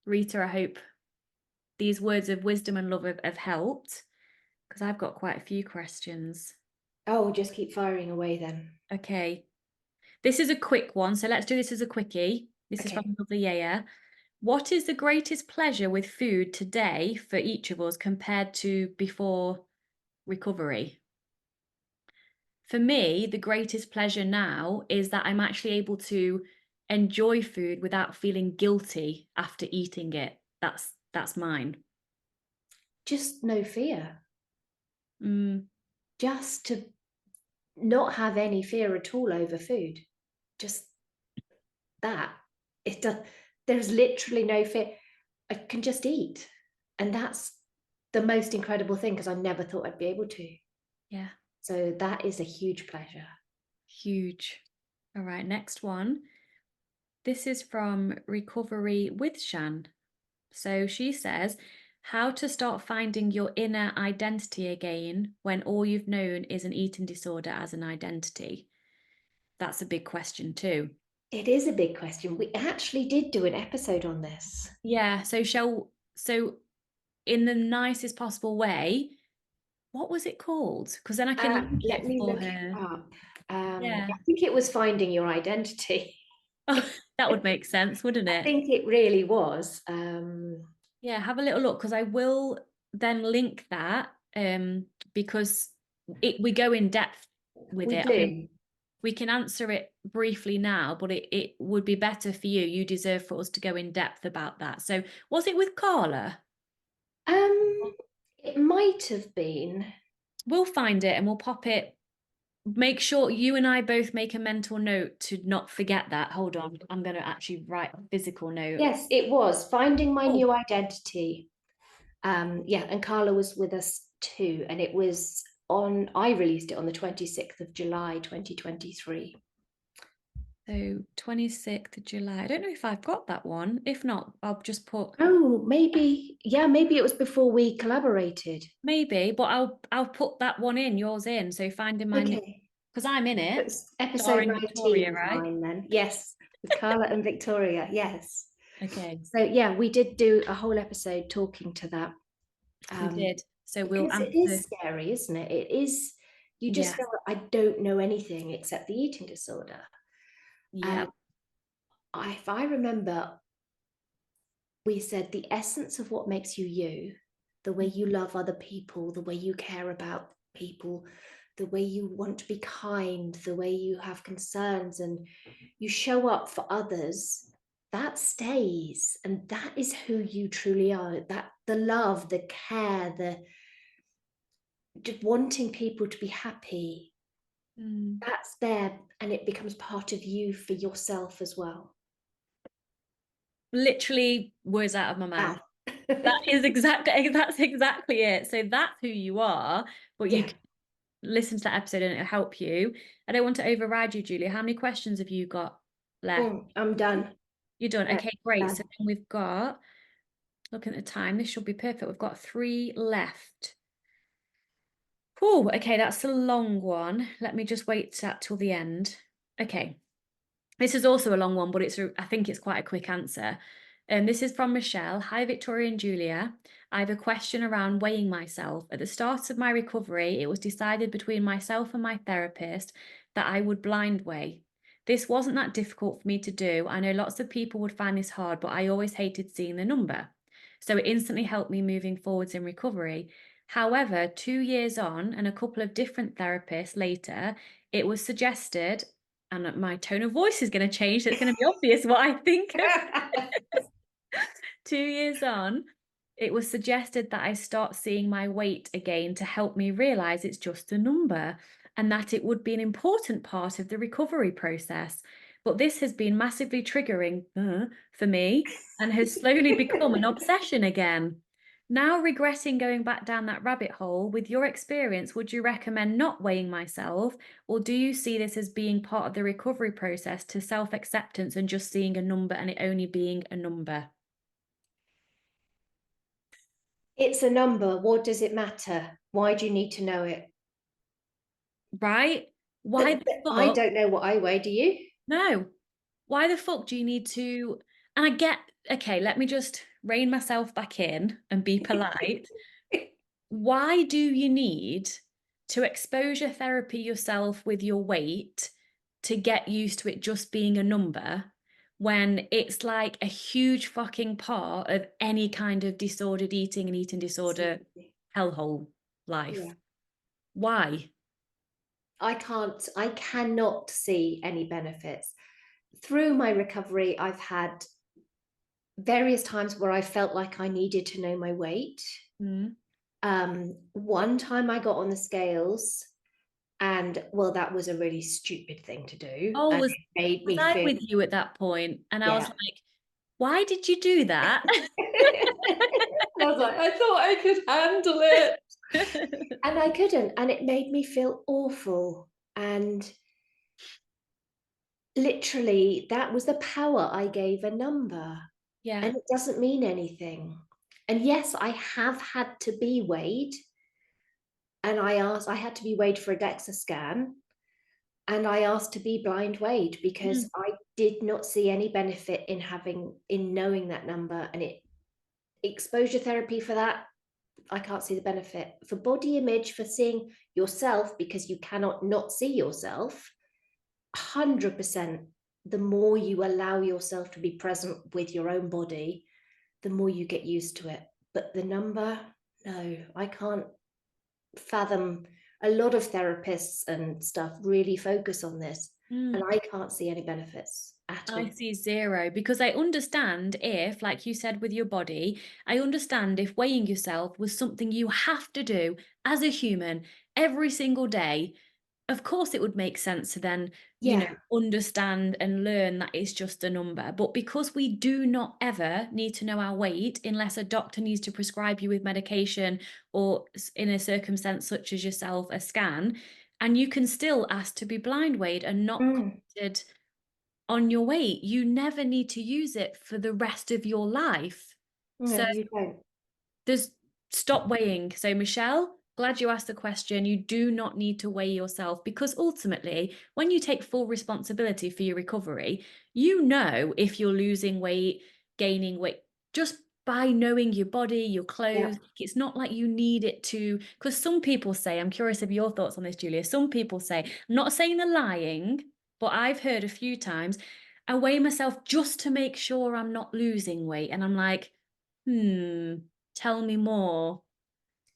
Rita, I hope these words of wisdom and love have helped because I've got quite a few questions. Oh, just keep firing away then. Okay. This is a quick one, so let's do this as a quickie. This is Okay. from lovely Yaya. What is the greatest pleasure with food today for each of us compared to before recovery? For me, the greatest pleasure now is that I'm actually able to enjoy food without feeling guilty after eating it. That's mine. Just no fear. Mm, Just to not have any fear at all over food. Just that. It does, there's literally no fear. I can just eat. And that's the most incredible thing, because I never thought I'd be able to. yeah, So that is a huge pleasure. huge. All right, next one. This is from Recovery with Shan. So she says, How to start finding your inner identity again when all you've known is an eating disorder as an identity. That's a big question too. It is a big question. We actually did do an episode on this. Yeah, so in the nicest possible way, what was it called? Because then I can link Let it me for look it her. up. Yeah. I think it was Finding Your Identity. Oh, that would make sense, wouldn't I it? think it really was. Yeah, have a little look because I will then link that because we go in depth with We it. I mean, do. we can answer it briefly now, but it would be better for you. You deserve for us to go in depth about that. So, was it with Carla? Um, it might have been. We'll find it and we'll pop it. Make sure you and I both make a mental note to not forget that. Hold on, I'm going to actually write a physical note. Yes, it was Finding My Oh, New Identity. Yeah, and Carla was with us too, and it was on. I released it on the 26th of July, 2023. so 26th of July. I don't know if I've got that one. If not, I'll just put Oh, maybe. Yeah, maybe it was before we collaborated. maybe, but I'll put that one in, yours in. So finding my new, Okay. because I'm in it, It's episode starring 19 Victoria, of right? mine then. Yes, with Carla and Victoria. Yes. Okay, So yeah, we did do a whole episode talking to that. we Um, did. So we'll because it answer. is scary, isn't it? It is, you just Yeah, feel like, I don't know anything except the eating disorder. yeah. And if I remember, we said the essence of what makes you you, the way you love other people, the way you care about people, the way you want to be kind, the way you have concerns and you show up for others, that stays. And that is who you truly are. That the love, the care, the just wanting people to be happy, Mm. that's there and it becomes part of you for yourself as well. Literally words out of my mouth. Ah. That's exactly it. So that's who you are, but you Yeah. can listen to that episode and it'll help you. I don't want to override you, Julia. How many questions have you got left? I'm done. You're done. Yeah, Okay, great. So done. then we've got, looking at the time, this should be perfect. We've got 3 left. Oh, okay, that's a long one. Let me just wait that till the end. Okay. This is also a long one, but I think it's quite a quick answer. This is from Michelle. Hi, Victoria and Julia. I have a question around weighing myself. At the start of my recovery, it was decided between myself and my therapist that I would blind weigh. This wasn't that difficult for me to do. I know lots of people would find this hard, but I always hated seeing the number. So it instantly helped me moving forwards in recovery. However, 2 years on and a couple of different therapists later, it was suggested, and my tone of voice is going to change, so it's going to be obvious what I think of. 2 years on, it was suggested that I start seeing my weight again to help me realize it's just a number and that it would be an important part of the recovery process. But this has been massively triggering for me and has slowly become an obsession again. Now, regretting going back down that rabbit hole, with your experience, would you recommend not weighing myself, or do you see this as being part of the recovery process to self acceptance and just seeing a number and it only being a number? It's a number. What does it matter? Why do you need to know it? Right? Why But the I fuck? don't know what I weigh. Do you? No. Why the fuck do you need to? And I get, okay, let me just rein myself back in and be polite. Why do you need to exposure therapy yourself with your weight to get used to it just being a number when it's like a huge fucking part of any kind of disordered eating and eating disorder Absolutely. hellhole life? Yeah. Why? I cannot see any benefits. Through my recovery, I've had various times where I felt like I needed to know my weight. Mm. One time I got on the scales, and well, that was a really stupid thing to do, Oh, and was it made was me I feel, with you at that point? And I was yeah. like, why did you do that? I was like, I thought I could handle it. And I couldn't. And it made me feel awful. And literally, that was the power I gave a number. Yeah. And it doesn't mean anything. And yes, I have had to be weighed. And I had to be weighed for a DEXA scan. And I asked to be blind weighed because Mm. I did not see any benefit in knowing that number. And exposure therapy for that, I can't see the benefit. For body image, for seeing yourself, because you cannot not see yourself, 100%. The more you allow yourself to be present with your own body, the more you get used to it. But the number, no, I can't fathom. A lot of therapists and stuff really focus on this, and Mm. I can't see any benefits at I all. see zero because I understand if, like you said with your body, I understand if weighing yourself was something you have to do as a human every single day. Of course, it would make sense to then, Yeah. understand and learn that it's just a number. But because we do not ever need to know our weight unless a doctor needs to prescribe you with medication or in a circumstance such as yourself, a scan, and you can still ask to be blind weighed and not Mm. commented on your weight. You never need to use it for the rest of your life. No, So you don't. there's stop weighing. So, Michelle, glad you asked the question. You do not need to weigh yourself because ultimately, when you take full responsibility for your recovery, you know if you're losing weight, gaining weight, just by knowing your body, your Yeah. clothes. It's not like you need it to, because some people say, I'm curious of your thoughts on this, Julia. Some people say, I'm not saying they're lying, but I've heard a few times, I weigh myself just to make sure I'm not losing weight. And I'm like, hmm. Tell me more.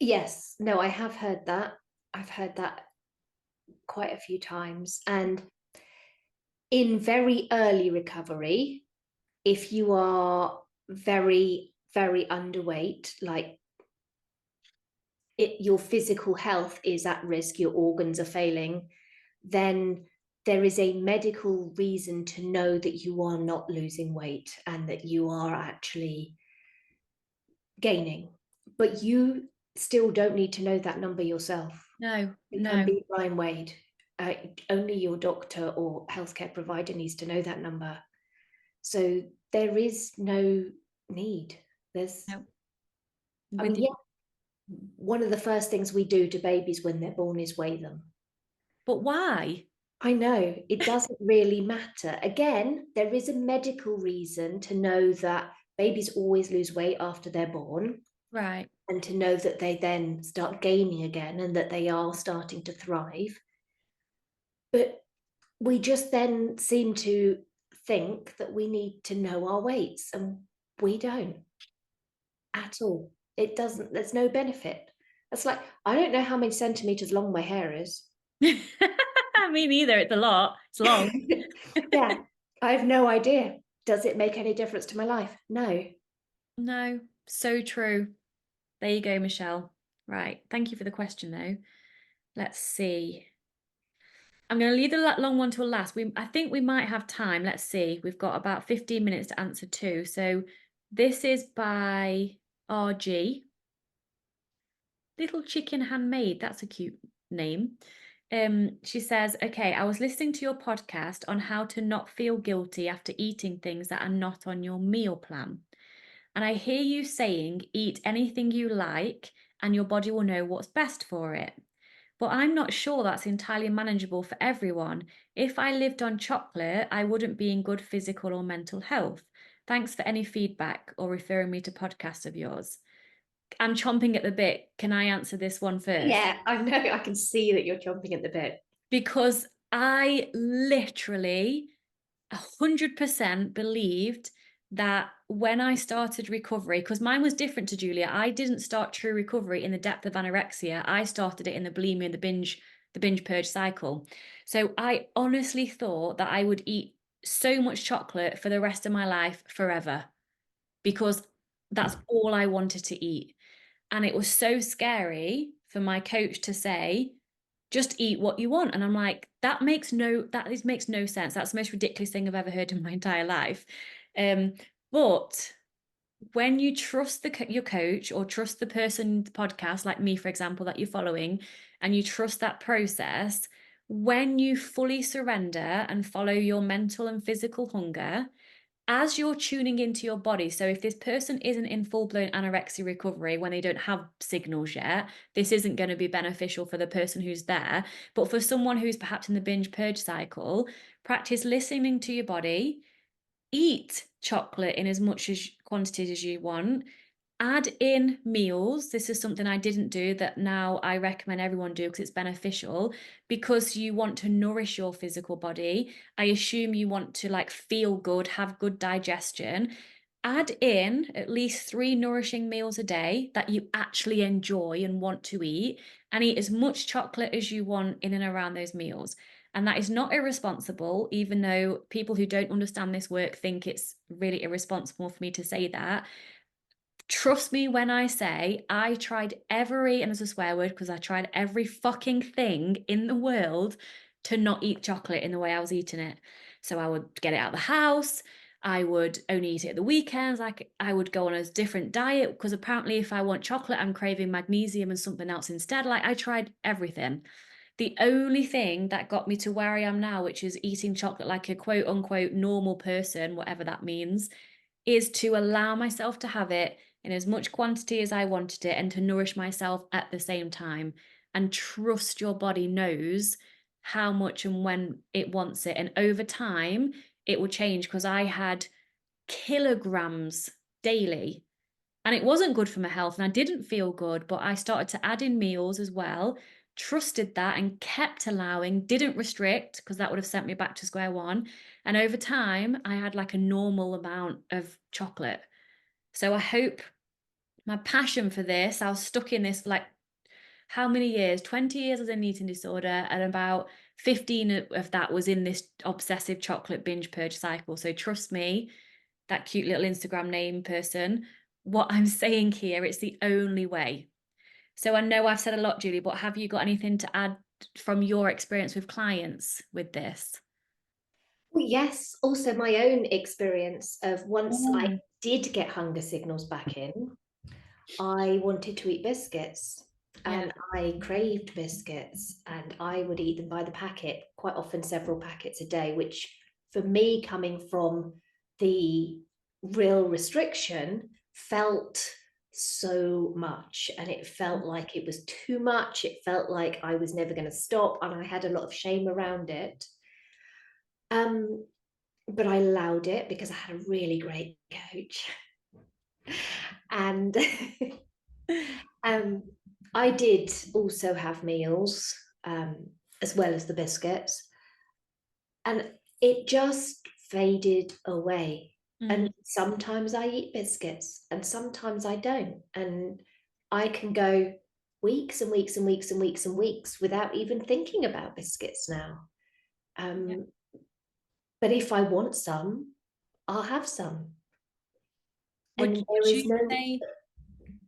Yes. No, I have heard that. I've heard that quite a few times. And in very early recovery, if you are very, very underweight, like your physical health is at risk, your organs are failing, then there is a medical reason to know that you are not losing weight and that you are actually gaining. But you still don't need to know that number yourself. No, You can no, be blind weighed. Only your doctor or healthcare provider needs to know that number. So there is no need. There's, no. I With mean, you. yeah, one of the first things we do to babies when they're born is weigh them. But why? I know it doesn't really matter. Again, there is a medical reason to know that babies always lose weight after they're born, Right. and to know that they then start gaining again and that they are starting to thrive. But we just then seem to think that we need to know our weights, and we don't at all. It doesn't, there's no benefit. It's like, I don't know how many centimeters long my hair is. Me neither. It's a lot. It's long. Yeah, I have no idea. Does it make any difference to my life? No. No, so true. There you go, Michelle. Right. Thank you for the question, though. Let's see. I'm going to leave the long one till last. I think we might have time. Let's see. We've got about 15 minutes to answer two. So this is by RG. Little Chicken Handmade. That's a cute name. She says, okay, I was listening to your podcast on how to not feel guilty after eating things that are not on your meal plan. And I hear you saying, eat anything you like and your body will know what's best for it. But I'm not sure that's entirely manageable for everyone. If I lived on chocolate, I wouldn't be in good physical or mental health. Thanks for any feedback or referring me to podcasts of yours. I'm chomping at the bit. Can I answer this one first? Yeah, I know. I can see that you're chomping at the bit. Because I literally 100% believed that when I started recovery, because mine was different to Julia, I didn't start true recovery in the depth of anorexia. I started it in the bulimia and the binge purge cycle. So I honestly thought that I would eat so much chocolate for the rest of my life forever because that's all I wanted to eat. And it was so scary for my coach to say, just eat what you want. And I'm like, makes no sense. That's the most ridiculous thing I've ever heard in my entire life. But when you trust your coach or trust the person, the podcast, like me, for example, that you're following, and you trust that process, when you fully surrender and follow your mental and physical hunger, as you're tuning into your body, so if this person isn't in full-blown anorexia recovery when they don't have signals yet, this isn't going to be beneficial for the person who's there. But for someone who's perhaps in the binge purge cycle, practice listening to your body, eat chocolate in as much as quantities as you want. Add in meals. This is something I didn't do that now I recommend everyone do because it's beneficial, because you want to nourish your physical body. I assume you want to like feel good, have good digestion. Add in at least 3 nourishing meals a day that you actually enjoy and want to eat, and eat as much chocolate as you want in and around those meals. And that is not irresponsible, even though people who don't understand this work think it's really irresponsible for me to say that. Trust me when I say I tried every, and there's a swear word because I tried every fucking thing in the world to not eat chocolate in the way I was eating it. So I would get it out of the house. I would only eat it at the weekends. Like I would go on a different diet because apparently if I want chocolate, I'm craving magnesium and something else instead. Like I tried everything. The only thing that got me to where I am now, which is eating chocolate like a quote unquote normal person, whatever that means, is to allow myself to have it in as much quantity as I wanted it and to nourish myself at the same time. And trust your body knows how much and when it wants it. And over time, it will change because I had kilograms daily and it wasn't good for my health and I didn't feel good, but I started to add in meals as well, trusted that and kept allowing, didn't restrict because that would have sent me back to square one. And over time, I had like a normal amount of chocolate. So I hope my passion for this, I was stuck in this like how many years? 20 years as an eating disorder, and about 15 of that was in this obsessive chocolate binge purge cycle. So trust me, that cute little Instagram name person, what I'm saying here, it's the only way. So I know I've said a lot, Julie, but have you got anything to add from your experience with clients with this? Well, yes, also my own experience of once I Mm. did get hunger signals back in, I wanted to eat biscuits Yeah. and I craved biscuits and I would eat them by the packet, quite often several packets a day, which for me, coming from the real restriction, felt so much. And it felt like it was too much. It felt like I was never going to stop. And I had a lot of shame around it. Um, but I allowed it because I had a really great coach. And um, I did also have meals as well as the biscuits, and it just faded away. Mm. And sometimes I eat biscuits, and sometimes I don't. And I can go weeks and weeks and weeks and weeks and weeks without even thinking about biscuits now. Yeah. Um, but if I want some, I'll have some. Would, And there would is you no. say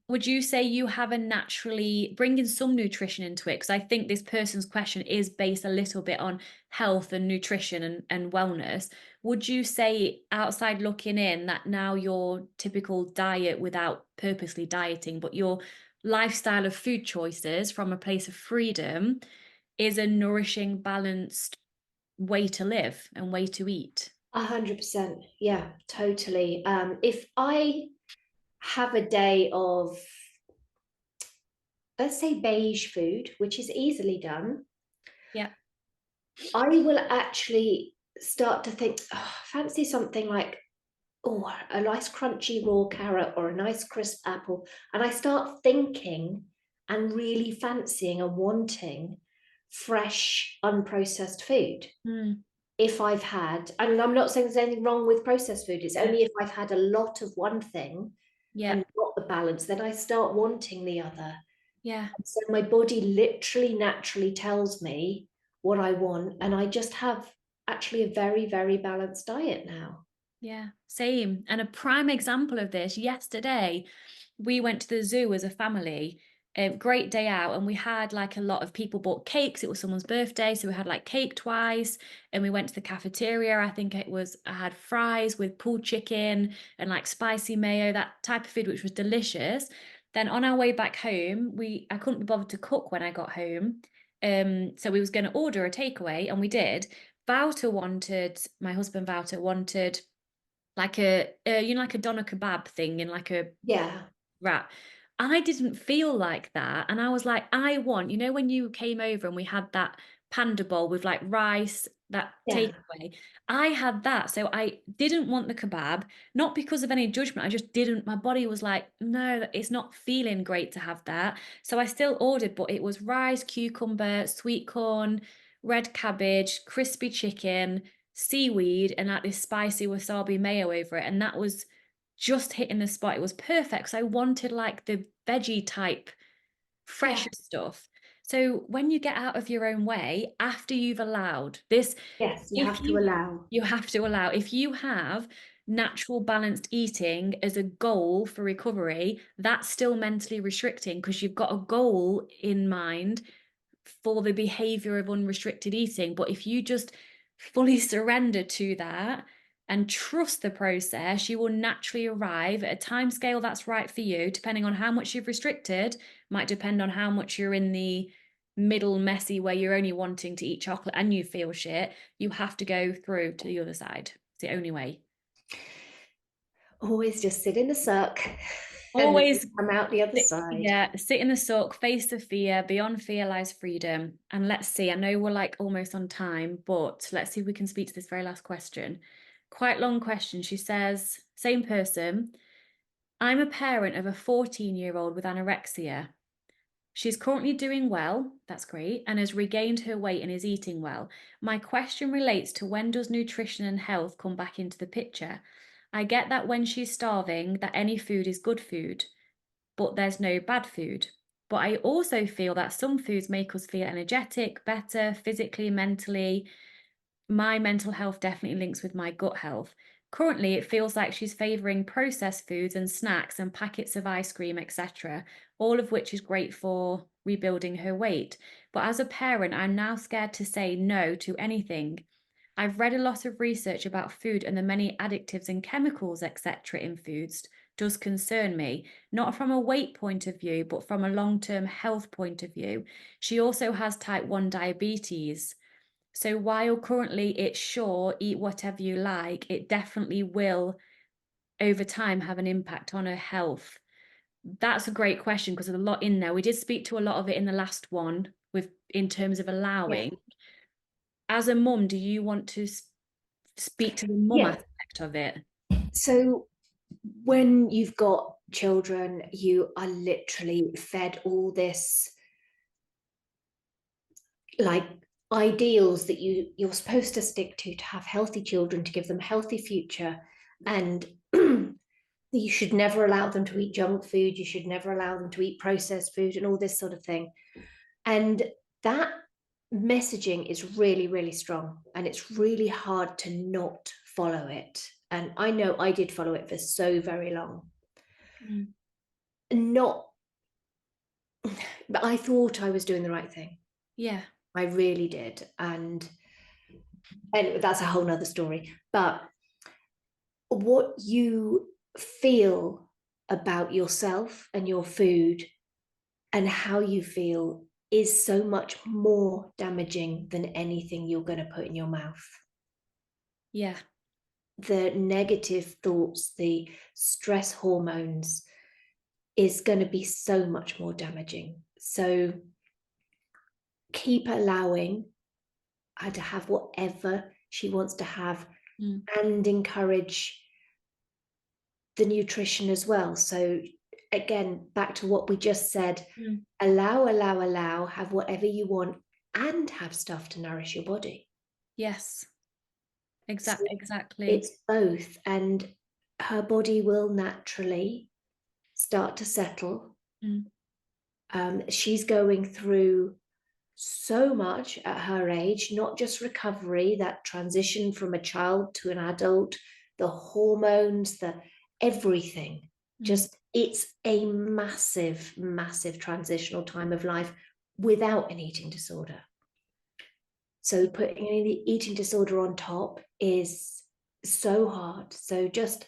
would you say you have a naturally bringing some nutrition into it? Because I think this person's question is based a little bit on health and nutrition and wellness. Would you say, outside looking in, that now your typical diet without purposely dieting, but your lifestyle of food choices from a place of freedom is a nourishing, balanced way to live and way to eat? 100%. Yeah, totally. If I have a day of, let's say, beige food, which is easily done, Yeah. I will actually start to think, oh, fancy something like, oh, a nice crunchy raw carrot or a nice crisp apple. And I start thinking and really fancying and wanting fresh, unprocessed food. Mm, If I've had, and I'm not saying there's anything wrong with processed food, it's yeah. only if I've had a lot of one thing Yeah. and not the balance, then I start wanting the other. Yeah. And so my body literally naturally tells me what I want, and I just have actually a very, very balanced diet now. Yeah, same. And a prime example of this, yesterday, we went to the zoo as a family. A great day out, and we had like a lot of people bought cakes. It was someone's birthday, so we had like cake twice. And we went to the cafeteria. I think it was, I had fries with pulled chicken and like spicy mayo, that type of food, which was delicious. Then on our way back home, I couldn't be bothered to cook when I got home. So we was going to order a takeaway, and we did. My husband Wouter wanted like like a doner kebab thing in like a Yeah, wrap. I didn't feel like that. And I was like, I want, when you came over and we had that panda bowl with like rice, that yeah, takeaway, I had that. So I didn't want the kebab, not because of any judgment. I just didn't, my body was like, no, it's not feeling great to have that. So I still ordered, but it was rice, cucumber, sweet corn, red cabbage, crispy chicken, seaweed, and like this spicy wasabi mayo over it. And that was just hitting the spot. It was perfect because I wanted like the veggie type, yeah, fresher stuff. So when you get out of your own way, after you've allowed this, yes, you if have to you allow. you have to allow, if you have natural balanced eating as a goal for recovery, that's still mentally restricting because you've got a goal in mind for the behavior of unrestricted eating. But if you just fully surrender to that and trust the process, you will naturally arrive at a time scale that's right for you, depending on how much you've restricted, might depend on how much you're in the middle messy where you're only wanting to eat chocolate and you feel shit. You have to go through to the other side. It's the only way. Always just sit in the suck and then Always come out the other sit, side. yeah, sit in the suck, face the fear. Beyond fear lies freedom. And let's see, I know we're like almost on time, but let's see if we can speak to this very last question. Quite long question. She says, same person. I'm a parent of a 14-year-old with anorexia. She's currently doing well, that's great, and has regained her weight and is eating well. My question relates to when does nutrition and health come back into the picture? I get that when she's starving, that any food is good food, but there's no bad food. But I also feel that some foods make us feel energetic, better physically, mentally. My mental health definitely links with my gut health. Currently, it feels like she's favouring processed foods and snacks and packets of ice cream, etc., all of which is great for rebuilding her weight. But as a parent, I'm now scared to say no to anything. I've read a lot of research about food and the many additives and chemicals, etc., in foods does concern me, not from a weight point of view, but from a long-term health point of view. She also has type 1 diabetes. So while currently it's sure, eat whatever you like, it definitely will over time have an impact on her health. That's a great question because there's a lot in there. We did speak to a lot of it in the last one with in terms of Yeah. allowing. As a mum, do you want to speak to the mum Yeah. aspect of it? So when you've got children, you are literally fed all this like ideals that you're supposed to stick to have healthy children, to give them a healthy future, and you should never allow them to eat junk food, you should never allow them to eat processed food and all this sort of thing. And that messaging is really, really strong, and it's really hard to not follow it. And I know I did follow it for so very long. Mm. Not, but I thought I was doing the right thing. Yeah. I really did. And that's a whole nother story. But what you feel about yourself and your food and how you feel is so much more damaging than anything you're going to put in your mouth. Yeah. The negative thoughts, the stress hormones is going to be so much more damaging. So keep allowing her to have whatever she wants to have, Mm. and encourage the nutrition as well. So again, back to what we just said, Mm. allow, have whatever you want and have stuff to nourish your body. Yes. So Exactly. it's both, and her body will naturally start to settle. Mm. She's going through so much at her age, not just recovery, that transition from a child to an adult, the hormones, the everything. Mm. Just it's a massive, massive transitional time of life without an eating disorder. So putting an eating disorder on top is so hard. So just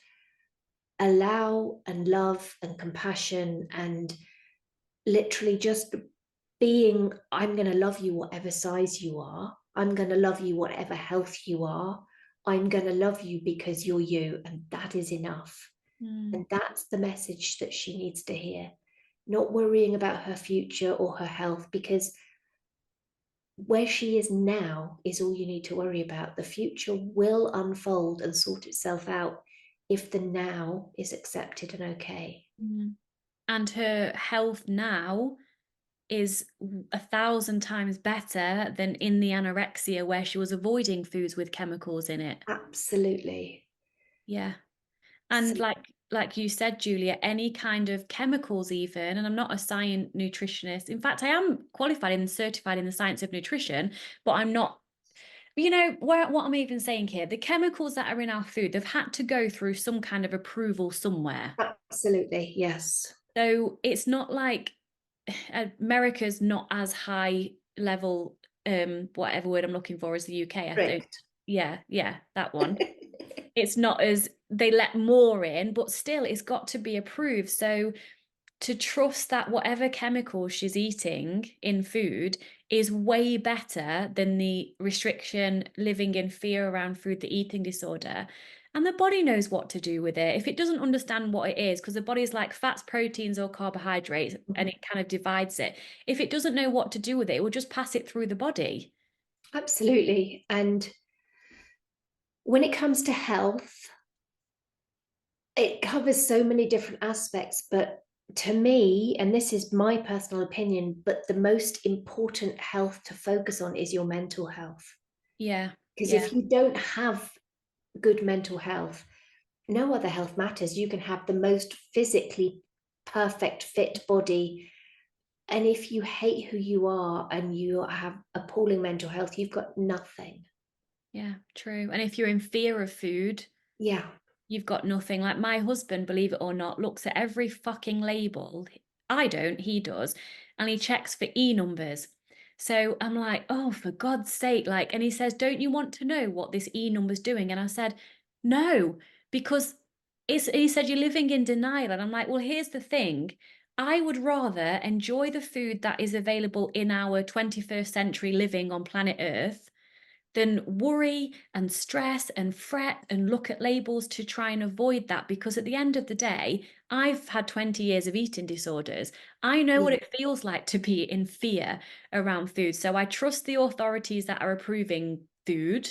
allow and love and compassion, and literally just being, I'm going to love you whatever size you are. I'm going to love you whatever health you are. I'm going to love you because you're you, and that is enough. Mm, And that's the message that she needs to hear, not worrying about her future or her health, because where she is now is all you need to worry about. The future will unfold and sort itself out if the now is accepted and okay. mm. And her health now is 1,000 times better than in the anorexia where she was avoiding foods with chemicals in it. Absolutely. Yeah. And So, like you said, Julia, any kind of chemicals even, and I'm not a science nutritionist. In fact, I am qualified and certified in the science of nutrition, but I'm not, what I'm even saying here, the chemicals that are in our food, they've had to go through some kind of approval somewhere. absolutely, yes. So it's not like America's not as high level, whatever word I'm looking for, as the UK, I think. Strict. Yeah, that one. It's not as they let more in, but still it's got to be approved. So to trust that whatever chemical she's eating in food is way better than the restriction, living in fear around food, the eating disorder. And the body knows what to do with it. If it doesn't understand what it is, because the body's like fats, proteins, or carbohydrates, and it kind of divides it. If it doesn't know what to do with it, it will just pass it through the body. Absolutely. And when it comes to health, it covers so many different aspects, but to me, and this is my personal opinion, but the most important health to focus on is your mental health. Yeah, Because yeah, if you don't have good mental health, no other health matters. You can have the most physically perfect, fit body. And if you hate who you are and you have appalling mental health, you've got nothing. yeah, true. And if you're in fear of food, Yeah. you've got nothing. Like my husband, believe it or not, looks at every fucking label. I don't, he does. And he checks for E numbers. So I'm like, oh, for God's sake. Like, and he says, don't you want to know what this E number's doing? And I said, no, because he said, you're living in denial. And I'm like, well, here's the thing. I would rather enjoy the food that is available in our 21st century living on planet Earth than worry and stress and fret and look at labels to try and avoid that. Because at the end of the day, I've had 20 years of eating disorders. I know what Yeah. it feels like to be in fear around food. So I trust the authorities that are approving food.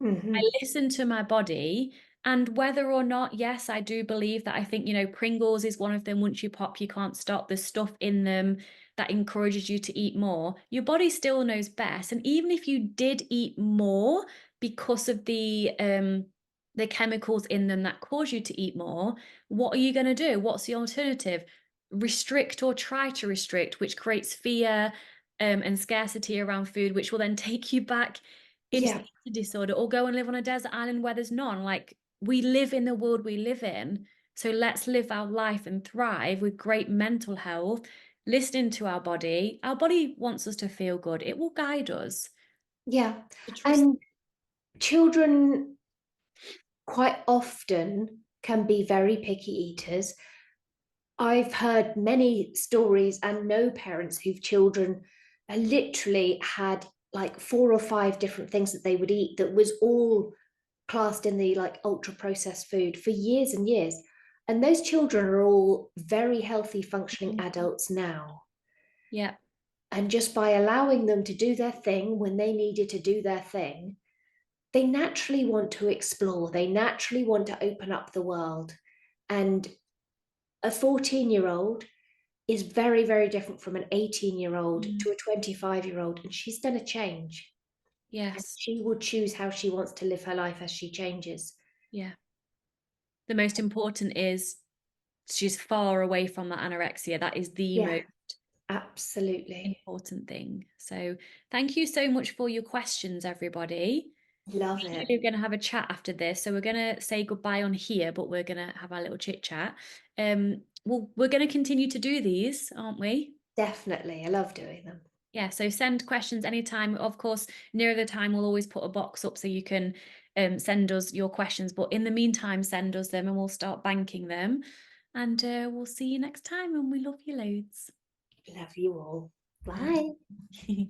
I Mm-hmm. listen to my body. And whether or not, yes, I do believe that I think, Pringles is one of them. Once you pop, you can't stop. There's stuff in them that encourages you to eat more. Your body still knows best. And even if you did eat more because of the chemicals in them that cause you to eat more, what are you going to do? What's the alternative? Restrict or try to restrict, which creates fear and scarcity around food, which will then take you back into the Yeah. eating disorder, or go and live on a desert island where there's none. Like, we live in the world we live in. So let's live our life and thrive with great mental health, listening to our body. Our body wants us to feel good. It will guide us. Yeah. To trust. And children quite often can be very picky eaters. I've heard many stories and know parents whose children literally had like 4 or 5 different things that they would eat that was all classed in the like ultra processed food for years and years. And those children are all very healthy, functioning adults now. Yeah. And just by allowing them to do their thing when they needed to do their thing, they naturally want to explore, they naturally want to open up the world. And a 14-year-old is very, very different from an 18-year-old Mm. to a 25-year-old. And she's going to change. And Yes. she will choose how she wants to live her life as she changes. Yeah. The most important is she's far away from that anorexia. That is the Yeah, most absolutely. important thing. So thank you so much for your questions, everybody. Love Me and it. Julie are going to have a chat after this. So we're going to say goodbye on here, but we're going to have our little chit chat. Well, we're going to continue to do these, aren't we? Definitely. I love doing them. Yeah, so send questions anytime. Of course, near the time, we'll always put a box up so you can send us your questions. But in the meantime, send us them and we'll start banking them. And we'll see you next time. And we love you loads. Love you all. Bye. Bye.